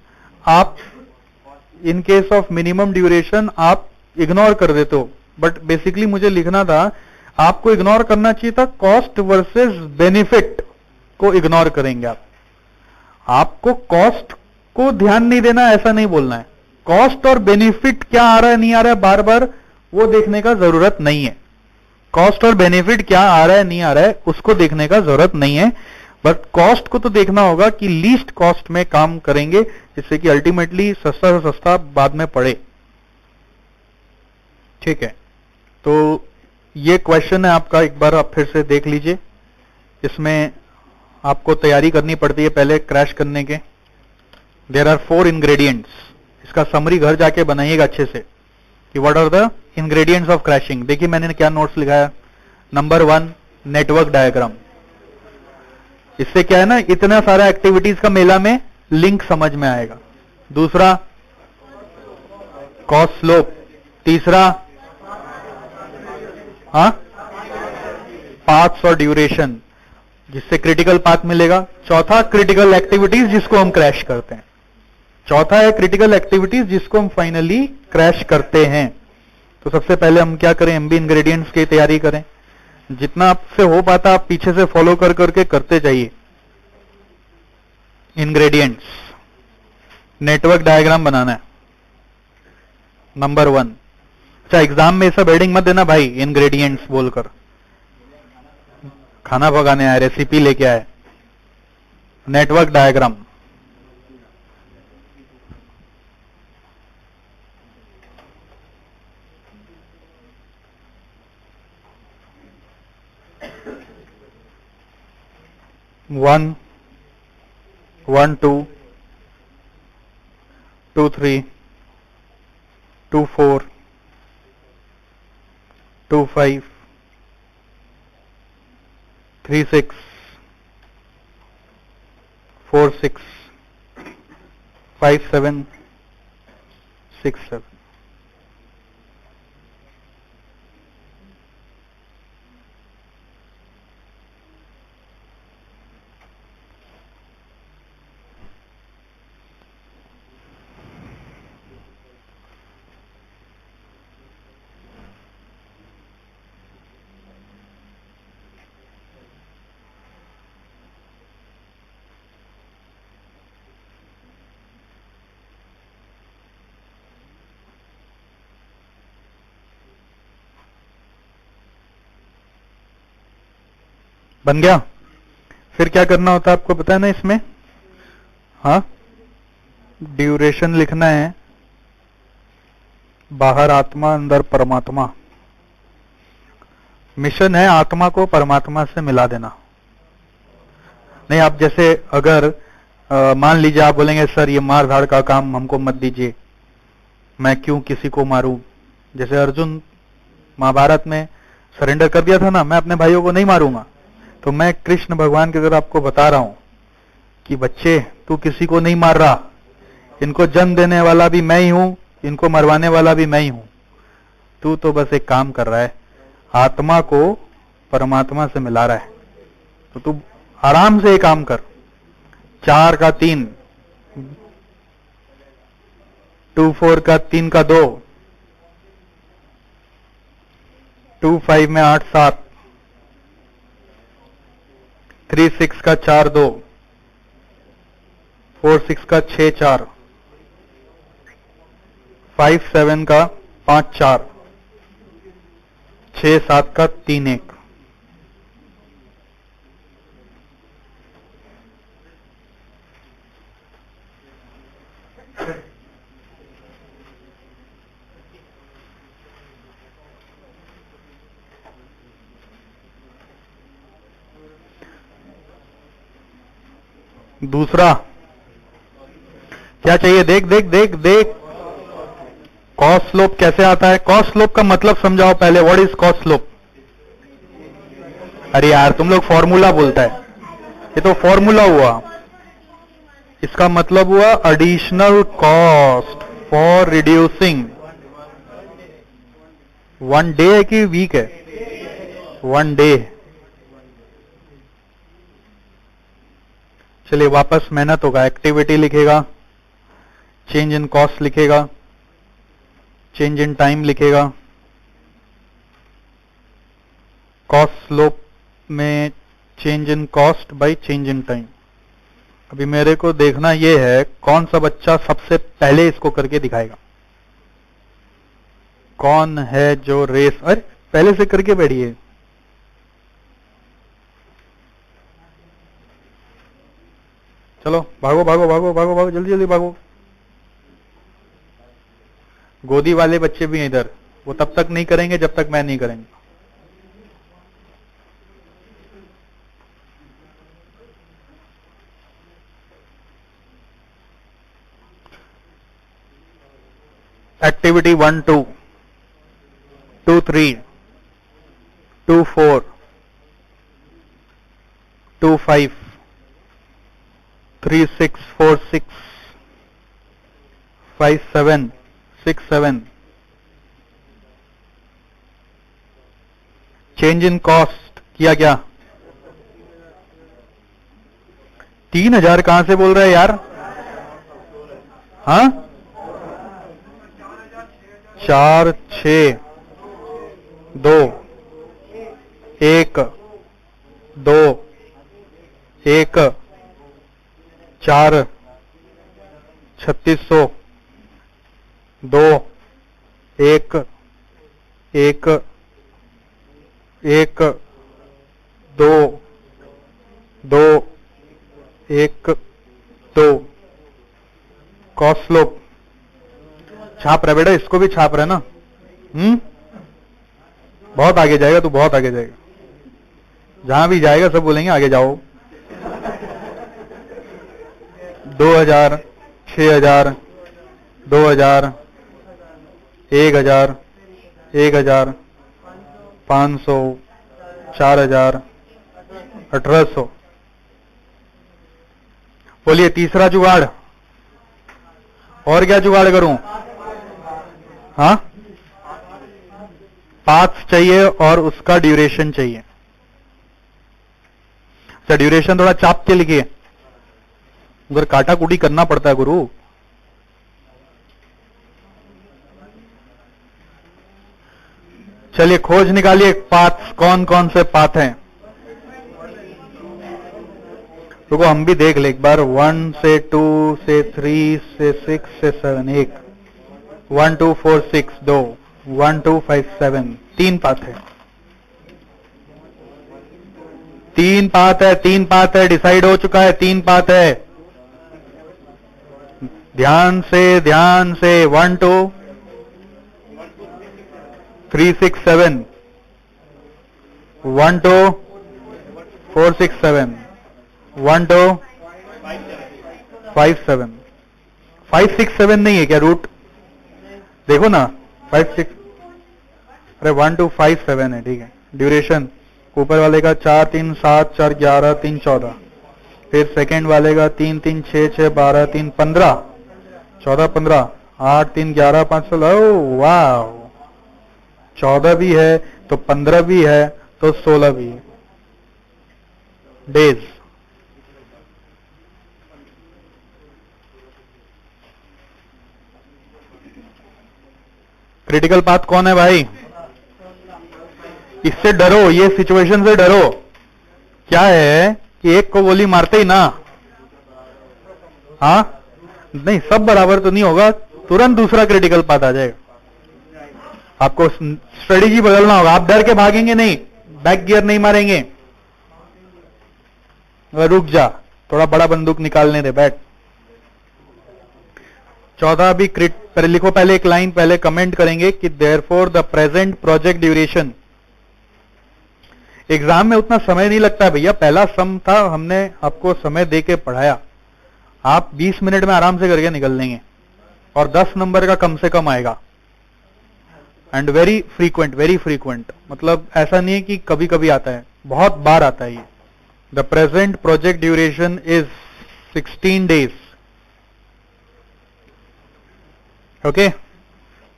आप इग्नोर कर देते हो। बट बेसिकली मुझे लिखना था, आपको इग्नोर करना चाहिए था कॉस्ट वर्सेस बेनिफिट को इग्नोर करेंगे आप। आपको कॉस्ट को ध्यान नहीं देना, ऐसा नहीं बोलना है। कॉस्ट और बेनिफिट क्या आ रहा है नहीं आ रहा है बार बार वो देखने का जरूरत नहीं है। कॉस्ट और बेनिफिट क्या आ रहा है नहीं आ रहा है उसको देखने का जरूरत नहीं है, बट कॉस्ट को तो देखना होगा कि लीस्ट कॉस्ट में काम करेंगे, जिससे कि अल्टीमेटली सस्ता से सस्ता बाद में पड़े। ठीक है, तो ये क्वेश्चन है आपका, एक बार आप फिर से देख लीजिए। इसमें आपको तैयारी करनी पड़ती है पहले क्रैश करने के। There are 4 ingredients. इसका समरी घर जाके बनाइएगा अच्छे से कि what are the ingredients of crashing. देखिए मैंने क्या नोट्स लिखा है। Number 1, network diagram. इससे क्या है ना, इतना सारा एक्टिविटीज का मेला में लिंक समझ में आएगा। दूसरा, कॉस्ट स्लोप। तीसरा हाँ पाथ्स और ड्यूरेशन, जिससे क्रिटिकल पाथ मिलेगा। चौथा क्रिटिकल एक्टिविटीज जिसको हम क्रैश करते हैं। चौथा है क्रिटिकल एक्टिविटीज जिसको हम फाइनली क्रैश करते हैं। तो सबसे पहले हम क्या करें, एमबी इंग्रेडिएंट्स की तैयारी करें। जितना आपसे हो पाता आप पीछे से फॉलो कर करके करते जाइए। इंग्रेडिएंट्स, नेटवर्क डायग्राम बनाना है नंबर 1। अच्छा एग्जाम में सब हेडिंग मत देना भाई, इंग्रेडिएंट्स बोलकर। खाना पकाने आए, रेसिपी लेके आए। Network diagram, one 1 2 2 3 2 4 2 5 3 6 4 6 5 7 6 7। बन गया। फिर क्या करना होता है आपको पता है ना इसमें, हाँ ड्यूरेशन लिखना है। बाहर आत्मा अंदर परमात्मा। मिशन है आत्मा को परमात्मा से मिला देना। नहीं आप जैसे अगर मान लीजिए आप बोलेंगे सर ये मार धाड़ का काम हमको मत दीजिए, मैं क्यों किसी को मारूं। जैसे अर्जुन महाभारत में सरेंडर कर दिया था ना, मैं अपने भाइयों को नहीं मारूंगा। तो मैं कृष्ण भगवान की तरह आपको बता रहा हूं कि बच्चे तू किसी को नहीं मार रहा, इनको जन्म देने वाला भी मैं ही हूं, इनको मरवाने वाला भी मैं ही हूं। तू तो बस एक काम कर रहा है, आत्मा को परमात्मा से मिला रहा है। तो तू आराम से एक काम कर। 4 का 3, 2 4 का 3 का 2, 2 5 में 8 7, 3 6 का 4 2, 4 6 का 6 4, 5 7 का 5 4, 6 7 का 3 1। दूसरा क्या चाहिए, देख देख देख देख, कॉस स्लोप कैसे आता है। कॉस स्लोप का मतलब समझाओ पहले, व्हाट इज कॉस स्लोप। अरे यार तुम लोग फॉर्मूला बोलता है, ये तो फॉर्मूला हुआ। इसका मतलब हुआ additional cost for reducing. 1 day है कि वीक है, 1 डे। चलिए वापस मेहनत होगा, एक्टिविटी लिखेगा, चेंज इन कॉस्ट लिखेगा, चेंज इन टाइम लिखेगा। कॉस्ट स्लोप में change in cost by change in time. अभी मेरे को देखना यह है कौन सा बच्चा सबसे पहले इसको करके दिखाएगा। कौन है जो रेस, अरे पहले से करके बैठिए। चलो भागो भागो भागो भागो भागो, जल्दी जल्दी भागो। गोदी वाले बच्चे भी हैं इधर, वो तब तक नहीं करेंगे जब तक मैं नहीं करेंगे। एक्टिविटी 1 2 2 3 2 4 2 5 3 6 4 6 5 7 6 7 चेंज इन कॉस्ट किया क्या? 3000 कहां से बोल रहे हैं यार? हाँ, 4 6 2 1 2 1 4 3600 2 1 1 1 2 2 1 2 कॉस्ट स्लोप छाप रहा बेटा, इसको भी छाप रहा है ना। बहुत आगे जाएगा तू, बहुत आगे जाएगा। जहां भी जाएगा सब बोलेंगे आगे जाओ। 2000 6000 2000 1000 1000 500 4000 1800। बोलिए तीसरा जुगाड़, और क्या जुगाड़ करूं? हाँ, पाथ चाहिए और उसका ड्यूरेशन चाहिए। अच्छा, ड्यूरेशन थोड़ा चाप के लिखिए, उधर काटा कुटी करना पड़ता है गुरु। चलिए खोज निकालिए पाथ, कौन कौन से पाथ हैं। रुको हम भी देख ले एक बार। 1 से 2 से 3 से 6 से 7 1 1 2 4 6 2 1 2 5 7 3 पाथ है। 3 पाथ है, 3 पाथ है, डिसाइड हो चुका है, 3 पाथ है। ध्यान से 1 2 3 6 7 1 2 4 6 7 1 2 5 7 5 6 7 नहीं है क्या रूट? देखो ना 5 6, अरे 1 2 5 7 है, ठीक है। ड्यूरेशन ऊपर वाले का 4 3 7 4 11 3 14, फिर सेकंड वाले का 3 3 6 6 12 3 15 14 15 8 3 11 5 16। वाह, 14 भी है तो 15 भी है तो 16 भी है डेज। क्रिटिकल पाथ कौन है भाई? इससे डरो, ये सिचुएशन से डरो। क्या है कि एक को गोली मारते ही ना, हाँ नहीं सब बराबर तो नहीं होगा, तुरंत दूसरा क्रिटिकल पाथ आ जाएगा। आपको स्ट्रेटेजी बदलना होगा। आप डर के भागेंगे नहीं, बैक गियर नहीं मारेंगे। रुक जा, थोड़ा बड़ा बंदूक निकालने दे, बैठ। 14 भी पहले लिखो, पहले एक लाइन पहले कमेंट करेंगे कि therefore the present project duration. Exam में उतना समय नहीं लगता भैया, पहला सम था, हमने आपको समय दे के पढ़ाया। आप 20 मिनट में आराम से करके निकल लेंगे और 10 नंबर का कम से कम आएगा। एंड वेरी फ्रीक्वेंट, मतलब ऐसा नहीं है कि कभी कभी आता है, बहुत बार आता है ये। The present project duration is 16 days. Okay,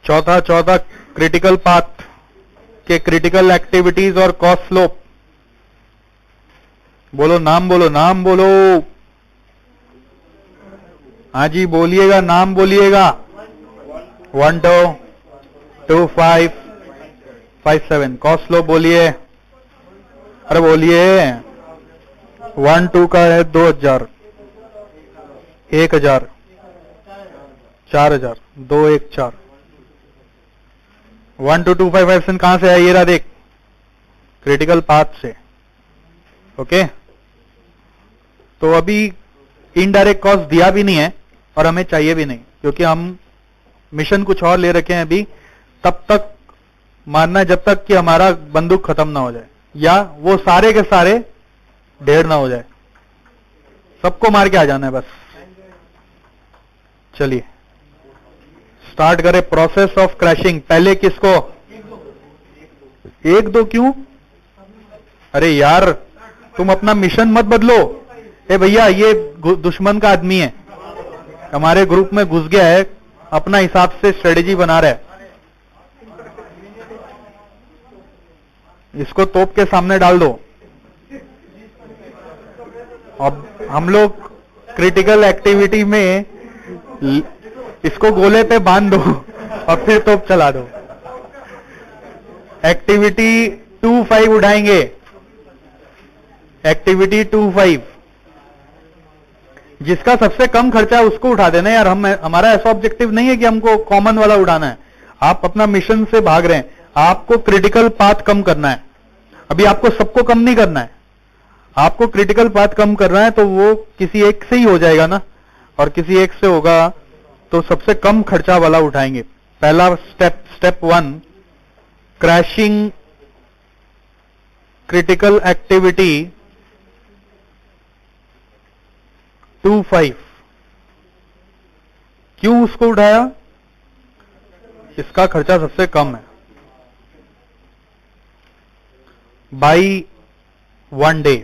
चौथा क्रिटिकल पाथ के क्रिटिकल एक्टिविटीज और कॉस्ट स्लोप। बोलो नाम बोलो। हाँ जी बोलिएगा, नाम बोलिएगा। 1 2 2 5 5 7 कॉस्ट स्लोप बोलिए। अरे बोलिए। 1 2 का है 2000 1000 4000 2 1 4। 1 2 2 5 5 7 कहां से है? ये रहा देख, क्रिटिकल पाथ से। ओके, तो अभी इनडायरेक्ट कॉस्ट दिया भी नहीं है और हमें चाहिए भी नहीं, क्योंकि हम मिशन कुछ और ले रखे हैं अभी। तब तक मारना जब तक कि हमारा बंदूक खत्म ना हो जाए, या वो सारे के सारे ढेर ना हो जाए। सबको मार के आ जाना है बस। चलिए स्टार्ट करें प्रोसेस ऑफ क्रैशिंग। पहले किसको? 1 2 क्यों? अरे यार तुम अपना मिशन मत बदलो। ए भैया, ये दुश्मन का आदमी है, हमारे ग्रुप में घुस गया है, अपना हिसाब से स्ट्रेटेजी बना रहा है। इसको तोप के सामने डाल दो। अब हम लोग क्रिटिकल एक्टिविटी में इसको गोले पे बांध दो और फिर तोप चला दो। एक्टिविटी 2-5 उठाएंगे, एक्टिविटी 2-5। जिसका सबसे कम खर्चा है उसको उठा देना यार। हमारा ऐसा ऑब्जेक्टिव नहीं है कि हमको कॉमन वाला उठाना है। आप अपना मिशन से भाग रहे हैं, आपको क्रिटिकल पाथ कम करना है। अभी आपको सबको कम नहीं करना है, आपको क्रिटिकल पाथ कम करना है, तो वो किसी एक से ही हो जाएगा ना, और किसी एक से होगा तो सबसे कम खर्चा वाला उठाएंगे। पहला स्टेप 1, क्रैशिंग क्रिटिकल एक्टिविटी 2-5। क्यों उसको उठाया? इसका खर्चा सबसे कम है। बाई 1 डे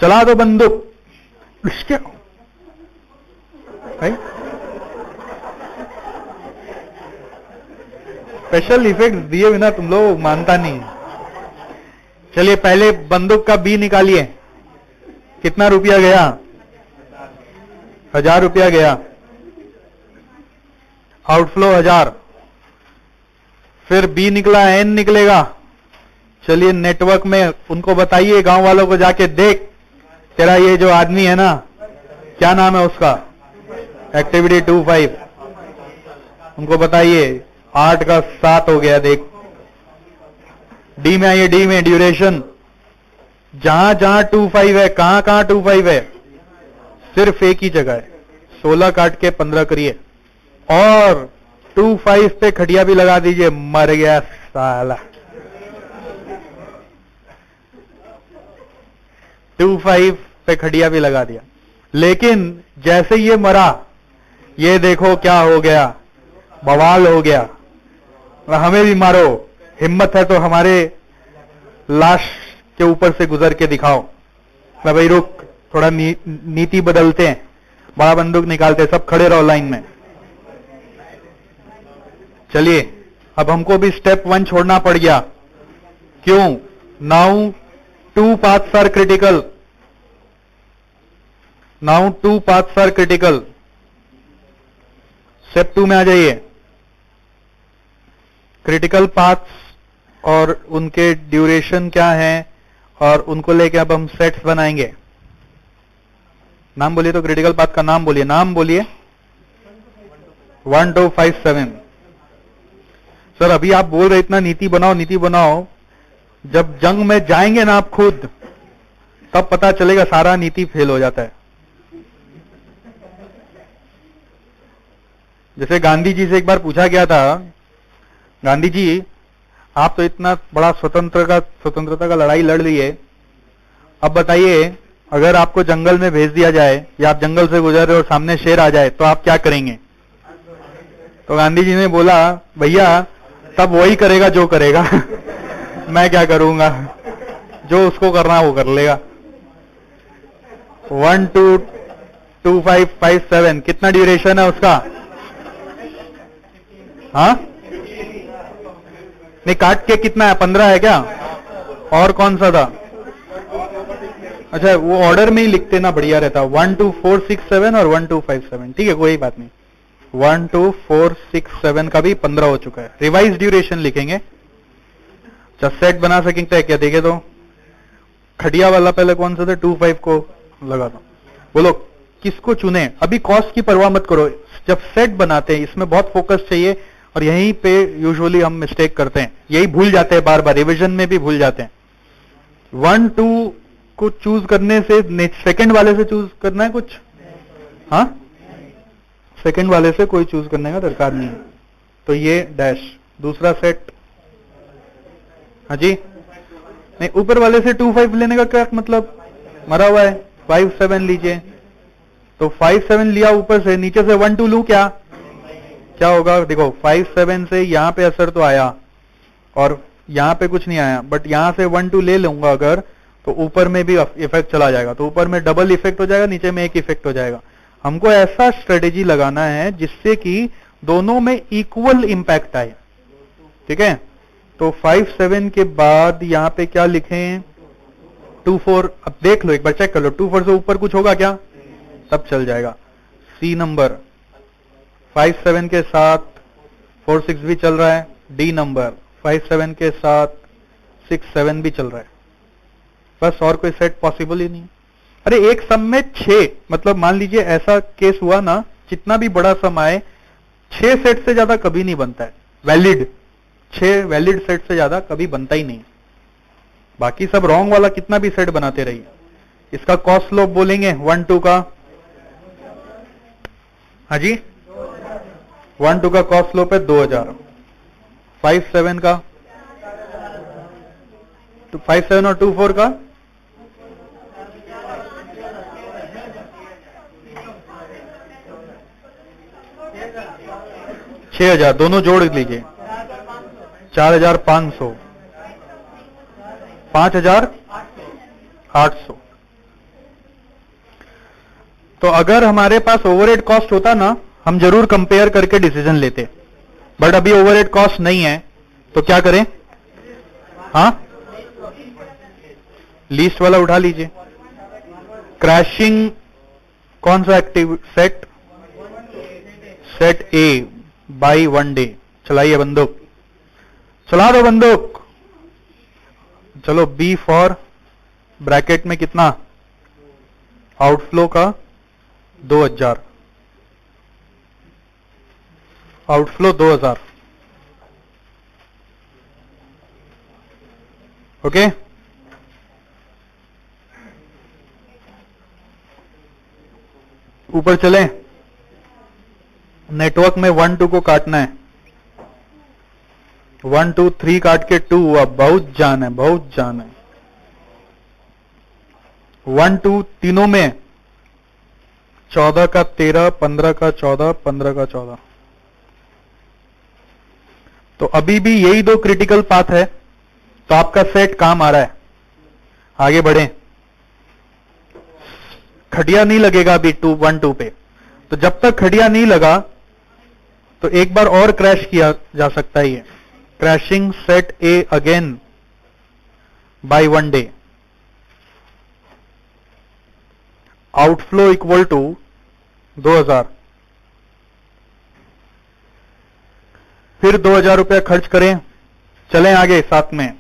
चला दो बंदूक। क्या स्पेशल इफेक्ट दिए बिना तुम लोग मानता नहीं। चलिए पहले बंदूक का बी निकालिए। कितना रुपया गया? 1000 रुपया गया। आउटफ्लो 1000। फिर बी निकला, एन निकलेगा। चलिए नेटवर्क में उनको बताइए, गांव वालों को जाके, देख तेरा ये जो आदमी है ना, क्या नाम है उसका, एक्टिविटी 2-5। उनको बताइए 8 का 7 हो गया। देख डी में आइए, डी में ड्यूरेशन, जहां जहां 2-5 है, कहां कहां 2-5 है, सिर्फ एक ही जगह है। 16 काट के 15 करिए और 2-5 पे खटिया भी लगा दीजिए। मर गया साला। 2-5 पे खटिया भी लगा दिया, लेकिन जैसे ये मरा, ये देखो क्या हो गया, बवाल हो गया। हमें भी मारो, हिम्मत है तो हमारे लाश के ऊपर से गुजर के दिखाओ। भाई रुक, थोड़ा नीति बदलते हैं, बड़ा बंदूक निकालते हैं, सब खड़े रहो लाइन में। चलिए अब हमको भी स्टेप 1 छोड़ना पड़ गया। क्यों? Now 2 paths are critical. Now 2 paths are critical. Step 2 में आ जाइए। क्रिटिकल पाथ्स और उनके ड्यूरेशन क्या है, और उनको लेके अब हम सेट्स बनाएंगे। नाम बोलिए तो, क्रिटिकल पाथ का नाम बोलिए, नाम बोलिए। 1 2 5 7। सर अभी आप बोल रहे इतना नीति बनाओ, नीति बनाओ, जब जंग में जाएंगे ना आप खुद, तब पता चलेगा सारा नीति फेल हो जाता है। जैसे गांधी जी से एक बार पूछा गया था, गांधी जी आप तो इतना बड़ा स्वतंत्रता का लड़ाई लड़ लिए, अब बताइए अगर आपको जंगल में भेज दिया जाए, या आप जंगल से गुजर रहे और सामने शेर आ जाए, तो आप क्या करेंगे? तो गांधी जी ने बोला, भैया तब वही करेगा जो करेगा मैं क्या करूंगा, जो उसको करना वो कर लेगा। 1 2 2 5 5 7 कितना ड्यूरेशन है उसका? हाँ नहीं, काट के कितना है? 15 है क्या? और कौन सा था? अच्छा वो ऑर्डर में ही लिखते ना, बढ़िया रहता। 1 2 4 6 7 और 1 2 5 7। ठीक है, कोई बात नहीं। 1 2 4 6 7 का भी 15 हो चुका है। रिवाइज ड्यूरेशन लिखेंगे। अच्छा सेट बना सकेंगे क्या? देखे तो खटिया वाला पहले कौन सा था? 2 5 को लगा दो। बोलो किसको चुने? अभी कॉस्ट की परवाह मत करो। जब सेट बनाते हैं इसमें बहुत फोकस चाहिए, और यहीं पे यूजुअली हम मिस्टेक करते हैं, यही भूल जाते हैं बार बार, रिवीजन में भी भूल जाते हैं। 1 2 को चूज करने से सेकंड वाले से चूज करना है कुछ? हाँ सेकंड वाले से कोई चूज करने का दरकार नहीं है। तो ये डैश दूसरा सेट। हाँ जी नहीं, ऊपर वाले से 2 5 लेने का क्या मतलब? मरा हुआ है। 5 7 लीजिए, तो 5 7 लिया ऊपर से, नीचे से 1 2 लू क्या होगा? देखो 5 7 से यहां पे असर तो आया और यहां पे कुछ नहीं आया, बट यहां से 1 2 ले लूंगा अगर, तो ऊपर में भी इफेक्ट चला जाएगा, तो ऊपर में डबल इफेक्ट हो जाएगा, नीचे में एक इफेक्ट हो जाएगा। हमको ऐसा स्ट्रेटेजी लगाना है जिससे कि दोनों में इक्वल इंपैक्ट आए। ठीक है, तो 5-7 के बाद यहां पे क्या लिखें, 2-4। अब देख लो, एक बार चेक कर लो, 2-4 से ऊपर कुछ होगा क्या, तब चल जाएगा। सी नंबर 5-7 के साथ 4-6 भी चल रहा है। डी नंबर 5-7 के साथ 6-7 भी चल रहा है। बस और कोई सेट पॉसिबल ही नहीं। अरे एक सम में 6, मतलब मान लीजिए ऐसा केस हुआ ना, जितना भी बड़ा सम आए 6 सेट से ज्यादा कभी नहीं बनता है वैलिड। 6 वैलिड सेट से ज्यादा कभी बनता ही नहीं। बाकी सब रॉन्ग वाला कितना भी सेट बनाते रहिए। इसका कॉस्ट स्लोप बोलेंगे 1-2 का, हाँ जी 1-2 का कॉस्ट स्लोप है 2000। 5-7 का, तो 5-7 और 2-4 का 6000, दोनों जोड़ लीजिए 4500, 5800। तो अगर हमारे पास ओवरहेड कॉस्ट होता ना, हम जरूर कंपेयर करके डिसीजन लेते, बट अभी ओवरहेड कॉस्ट नहीं है, तो क्या करें, हाँ लीस्ट वाला उठा लीजिए। क्रैशिंग कौन सा active set, set A by 1 day. चलाइए बंदूक, चला दो बंदूक। चलो बी फॉर ब्रैकेट में कितना, आउटफ्लो का 2000, आउटफ्लो 2000। ओके, ऊपर चलें। नेटवर्क में 1-2 को काटना है, 1 2 3 काट के 2 हुआ, बहुत जान है, बहुत जान है। 1 2 तीनों में 14 का 13, 15 का 14, 15 का 14। तो अभी भी यही 2 क्रिटिकल पाथ है, तो आपका सेट काम आ रहा है। आगे बढ़े, खटिया नहीं लगेगा अभी 1-2 पे। तो जब तक खटिया नहीं लगा तो एक बार और क्रैश किया जा सकता है। ये crashing set A again by 1 day, outflow equal to 2000। फिर 2000 रुपया खर्च करें, चलें आगे साथ में।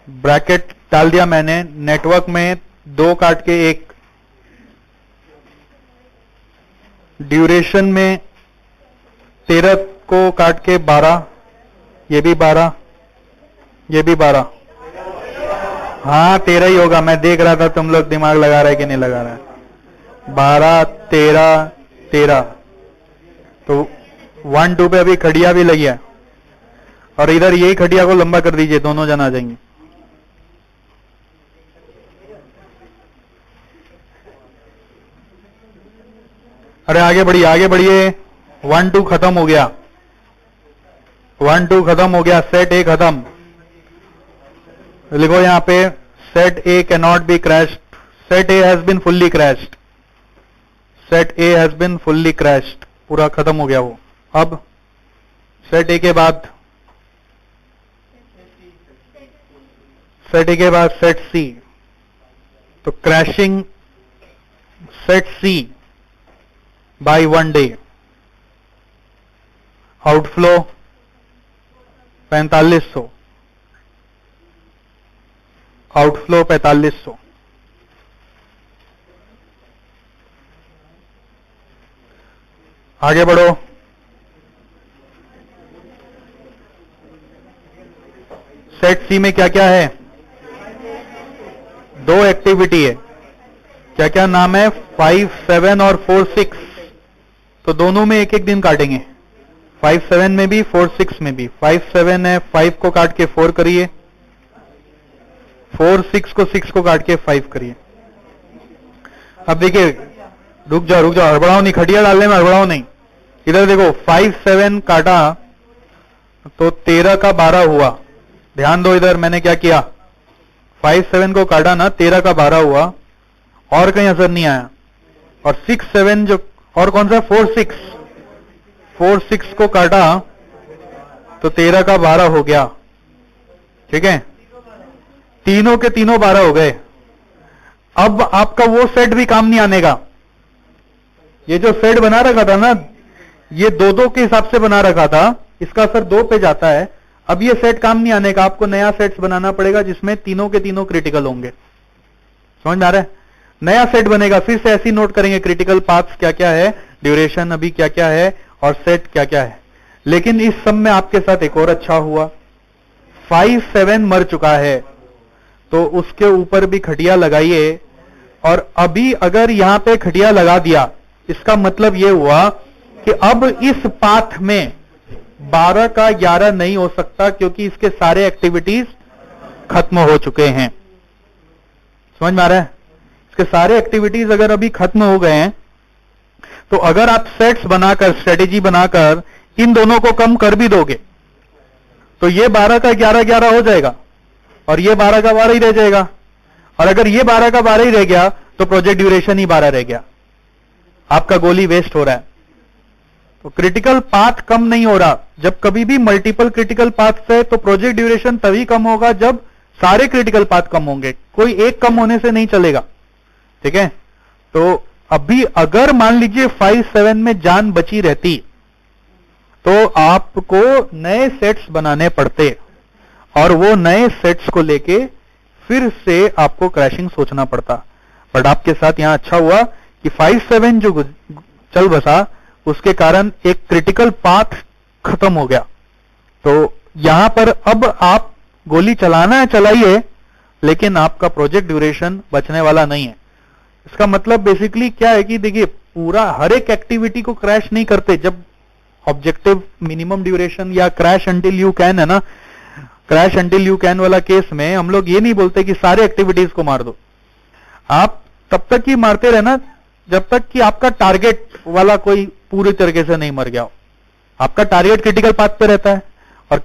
ब्रैकेट डाल दिया मैंने, नेटवर्क में 2 काट के 1, ड्यूरेशन में 13 को काट के 12, ये भी 12, ये भी 12। हाँ 13 ही होगा, मैं देख रहा था तुम लोग दिमाग लगा रहे कि नहीं लगा रहा है। 12 13 13, तो 1 2 पे अभी खड़िया भी लगी है, और इधर यही खटिया को लंबा कर दीजिए, दोनों जन आ जाएंगे। अरे आगे बढ़िए, आगे बढ़िए। 1 2 खत्म हो गया, 1 2 खत्म हो गया, सेट ए खत्म। लिखो यहां पे, set A can not be crashed, set A has been fully crashed, set A has been fully crashed, पूरा खत्म हो गया वो। अब सेट ए के बाद, सेट ए के बाद सेट सी, तो क्रैशिंग सेट सी बाय 1 डे, आउटफ्लो 4500, आउटफ्लो 4500। आगे बढ़ो, सेट सी में क्या क्या है, 2 एक्टिविटी है, क्या क्या नाम है, 5 7 और 4 6। तो दोनों में 1 1 दिन काटेंगे, 5 7 में भी 4 6 में भी। 5 7 है, 5 को काट के 4 करिए, 4 6 को काट के 5 करिए। अब देखिए, रुक जाओ हड़बड़ाओ नहीं, खटिया डालने में हड़बड़ाओ नहीं। इधर देखो 5 7 काटा तो 13 का 12 हुआ। ध्यान दो, इधर मैंने क्या किया, 5 7 को काटा ना, 13 का 12 हुआ, और कहीं असर नहीं आया। और 6 7 जो, और कौन सा, 4 6 को काटा तो 13 का 12 हो गया, ठीक है, तीनों के तीनों 12 हो गए। अब आपका वो सेट भी काम नहीं आने का। ये जो सेट बना रखा था ना, ये दो दो के हिसाब से बना रखा था, इसका असर 2 पे जाता है। अब ये सेट काम नहीं आने का, आपको नया सेट्स बनाना पड़ेगा जिसमें तीनों के तीनों क्रिटिकल होंगे। समझ में आ रहा है? नया सेट बनेगा, फिर से ऐसी नोट करेंगे क्रिटिकल पाथ्स क्या क्या है, ड्यूरेशन अभी क्या क्या है, और सेट क्या क्या है। लेकिन इस सब में आपके साथ एक और अच्छा हुआ, 5-7 मर चुका है, तो उसके ऊपर भी खटिया लगाइए। और अभी अगर यहां पे खटिया लगा दिया, इसका मतलब यह हुआ कि अब इस पाथ में 12 का 11 नहीं हो सकता, क्योंकि इसके सारे एक्टिविटीज खत्म हो चुके हैं। समझ में आ रहा है? इसके सारे एक्टिविटीज अगर अभी खत्म हो गए हैं, तो अगर आप सेट्स बनाकर, स्ट्रेटेजी बनाकर इन दोनों को कम कर भी दोगे, तो ये 12 का 11-11 हो जाएगा, और ये 12 का 12 ही रह जाएगा। और अगर ये 12 का 12 ही रह गया, तो प्रोजेक्ट ड्यूरेशन ही 12 रह गया। आपका गोल ही वेस्ट हो रहा है। तो क्रिटिकल पाथ कम नहीं हो रहा। जब कभी भी मल्टीपल क्रिटिकल पाथ है, तो प्रोजेक्ट ड्यूरेशन तभी कम होगा जब सारे क्रिटिकल पाथ कम होंगे, कोई एक कम होने से नहीं चलेगा। ठीक है? तो अभी अगर मान लीजिए 5-7 में जान बची रहती, तो आपको नए सेट्स बनाने पड़ते, और वो नए सेट्स को लेके फिर से आपको क्रैशिंग सोचना पड़ता। बट आपके साथ यहां अच्छा हुआ कि 5-7 जो चल बसा, उसके कारण एक क्रिटिकल पाथ खत्म हो गया। तो यहां पर अब आप गोली चलाना है चलाइए, लेकिन आपका प्रोजेक्ट ड्यूरेशन बचने वाला नहीं है। इसका मतलब बेसिकली क्या है कि देखिए, पूरा हर एक एक्टिविटी को क्रैश नहीं करते। जब ऑब्जेक्टिव मिनिमम ड्यूरेशन या क्रैश अंटिल यू कैन है ना, क्रैश अंटिल यू कैन वाला केस में हम लोग ये नहीं बोलते कि सारे एक्टिविटीज को मार दो। आप तब तक ही मारते रहना जब तक कि आपका टारगेट वाला कोई पूरी तरीके से नहीं मर गया हो। आपका टारगेट क्रिटिकल पाथ पे रहता है, और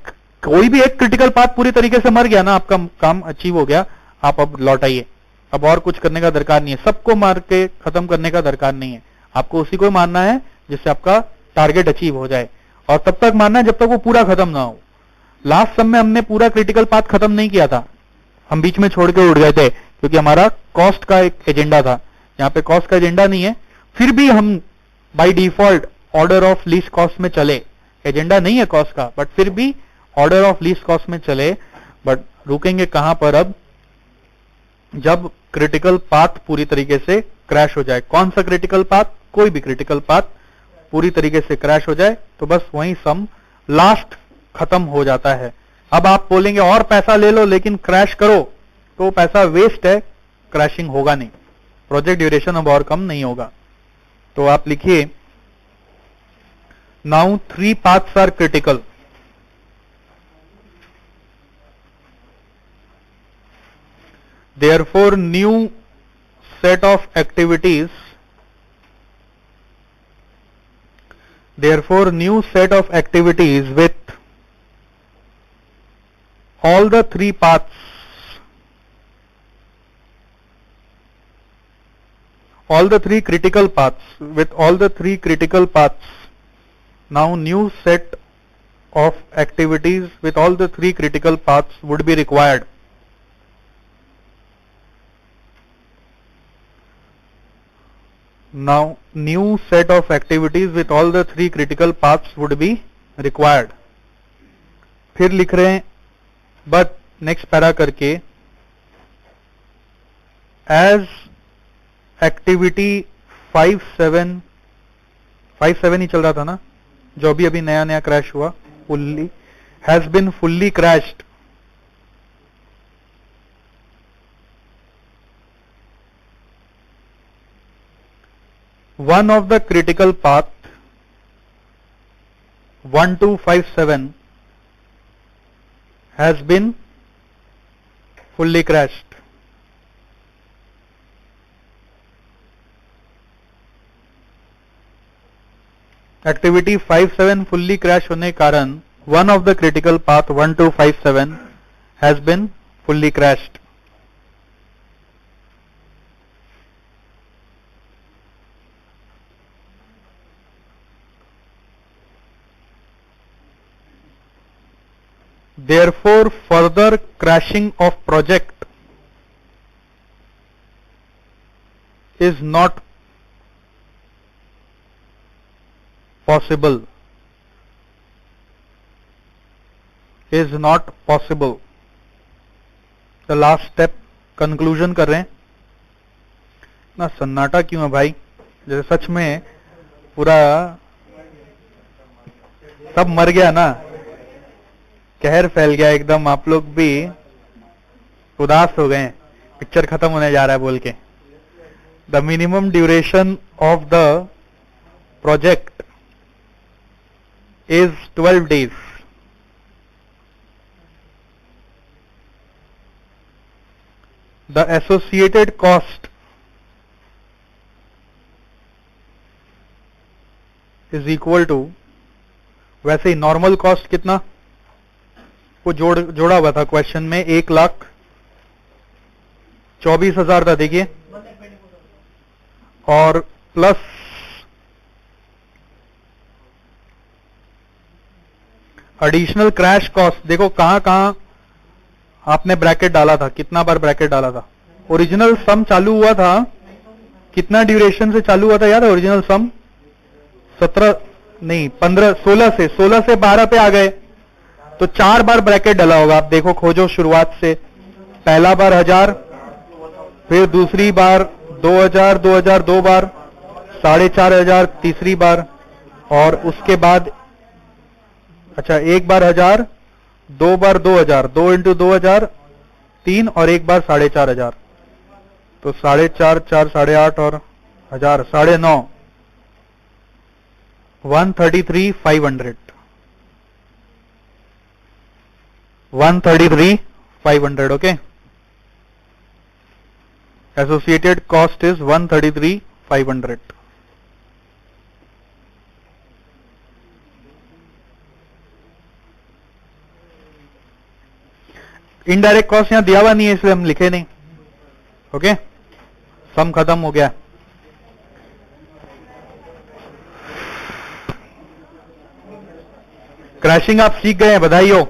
कोई भी एक क्रिटिकल पाथ पूरी तरीके से मर गया ना, आपका काम अचीव हो गया, आप अब लौट आइए। अब और कुछ करने का दरकार नहीं है, सबको मार के खत्म करने का दरकार नहीं है। आपको उसी को मारना है जिससे आपका टारगेट अचीव हो जाए, और तब तक मारना है जब तक वो पूरा खत्म ना हो। लास्ट सब में हमने पूरा क्रिटिकल पाथ खत्म नहीं किया था, हम बीच में छोड़ के उड़ गए थे, क्योंकि हमारा कॉस्ट का एक एजेंडा था। यहाँ पे कॉस्ट का एजेंडा नहीं है, फिर भी हम by default order of least cost में चले। एजेंडा नहीं है कॉस्ट का, बट फिर भी ऑर्डर ऑफ लीस्ट कॉस्ट में चले। बट रुकेंगे कहां पर अब? जब क्रिटिकल पाथ पूरी तरीके से क्रैश हो जाए। कौन सा क्रिटिकल पाथ? कोई भी क्रिटिकल पाथ पूरी तरीके से क्रैश हो जाए, तो बस वहीं सम लास्ट खत्म हो जाता है। अब आप बोलेंगे और पैसा ले लो लेकिन क्रैश करो, तो पैसा वेस्ट है, क्रैशिंग होगा नहीं, प्रोजेक्ट ड्यूरेशन अब और कम नहीं होगा। तो आप लिखिए, now 3 paths are critical. Therefore, new set of activities with all the 3 paths, all the 3 critical paths, with all the 3 critical paths, now new set of activities with all the 3 critical paths would be required. Now new set of activities with all the 3 critical paths would be required. फिर लिख रहे हैं but next para करके, as activity 5-7 ही चल रहा था ना, जो अभी अभी नया नया क्रैश हुआ, fully has been fully crashed. One of the critical path 1257 has been fully crashed. Activity 57 fully crash होने के कारण one of the critical path 1257 has been fully crashed. Therefore, further crashing of project is not possible. Is not possible. The last step, conclusion कर रहे हैं ना। सन्नाटा क्यों है भाई? जैसे सच में पूरा सब मर गया ना, कहर फैल गया एकदम, आप लोग भी उदास हो गए, पिक्चर खत्म होने जा रहा है बोल के। The minimum duration of the project is 12 days. The associated cost is equal to, वैसे ही नॉर्मल कॉस्ट कितना वो जोड़ा हुआ था क्वेश्चन में, 1,24,000 था देखिए, और प्लस एडिशनल क्रैश कॉस्ट। देखो कहां कहां आपने ब्रैकेट डाला था, कितना बार ब्रैकेट डाला था। ओरिजिनल सम चालू हुआ था, कितना ड्यूरेशन से चालू हुआ था याद है? ओरिजिनल सम 16 से 12 पे आ गए, तो 4 बार ब्रैकेट डाला होगा। आप देखो, खोजो शुरुआत से। पहला बार 1000, फिर दूसरी बार 2000, 2000 2 बार, 4500 तीसरी बार, और उसके बाद अच्छा एक बार 1000, 2 बार 2000, 2 इंटू 2000 3, और एक बार 4500, तो 4.5 4 8.5 और 1000 9.5, 133,500 133,500. Okay, associated cost is 133,500. Indirect cost यहां दिया हुआ नहीं है इसलिए हम लिखे नहीं। ओके, सम खत्म हो गया। क्रैशिंग आप सीख गए हैं, बधाई हो।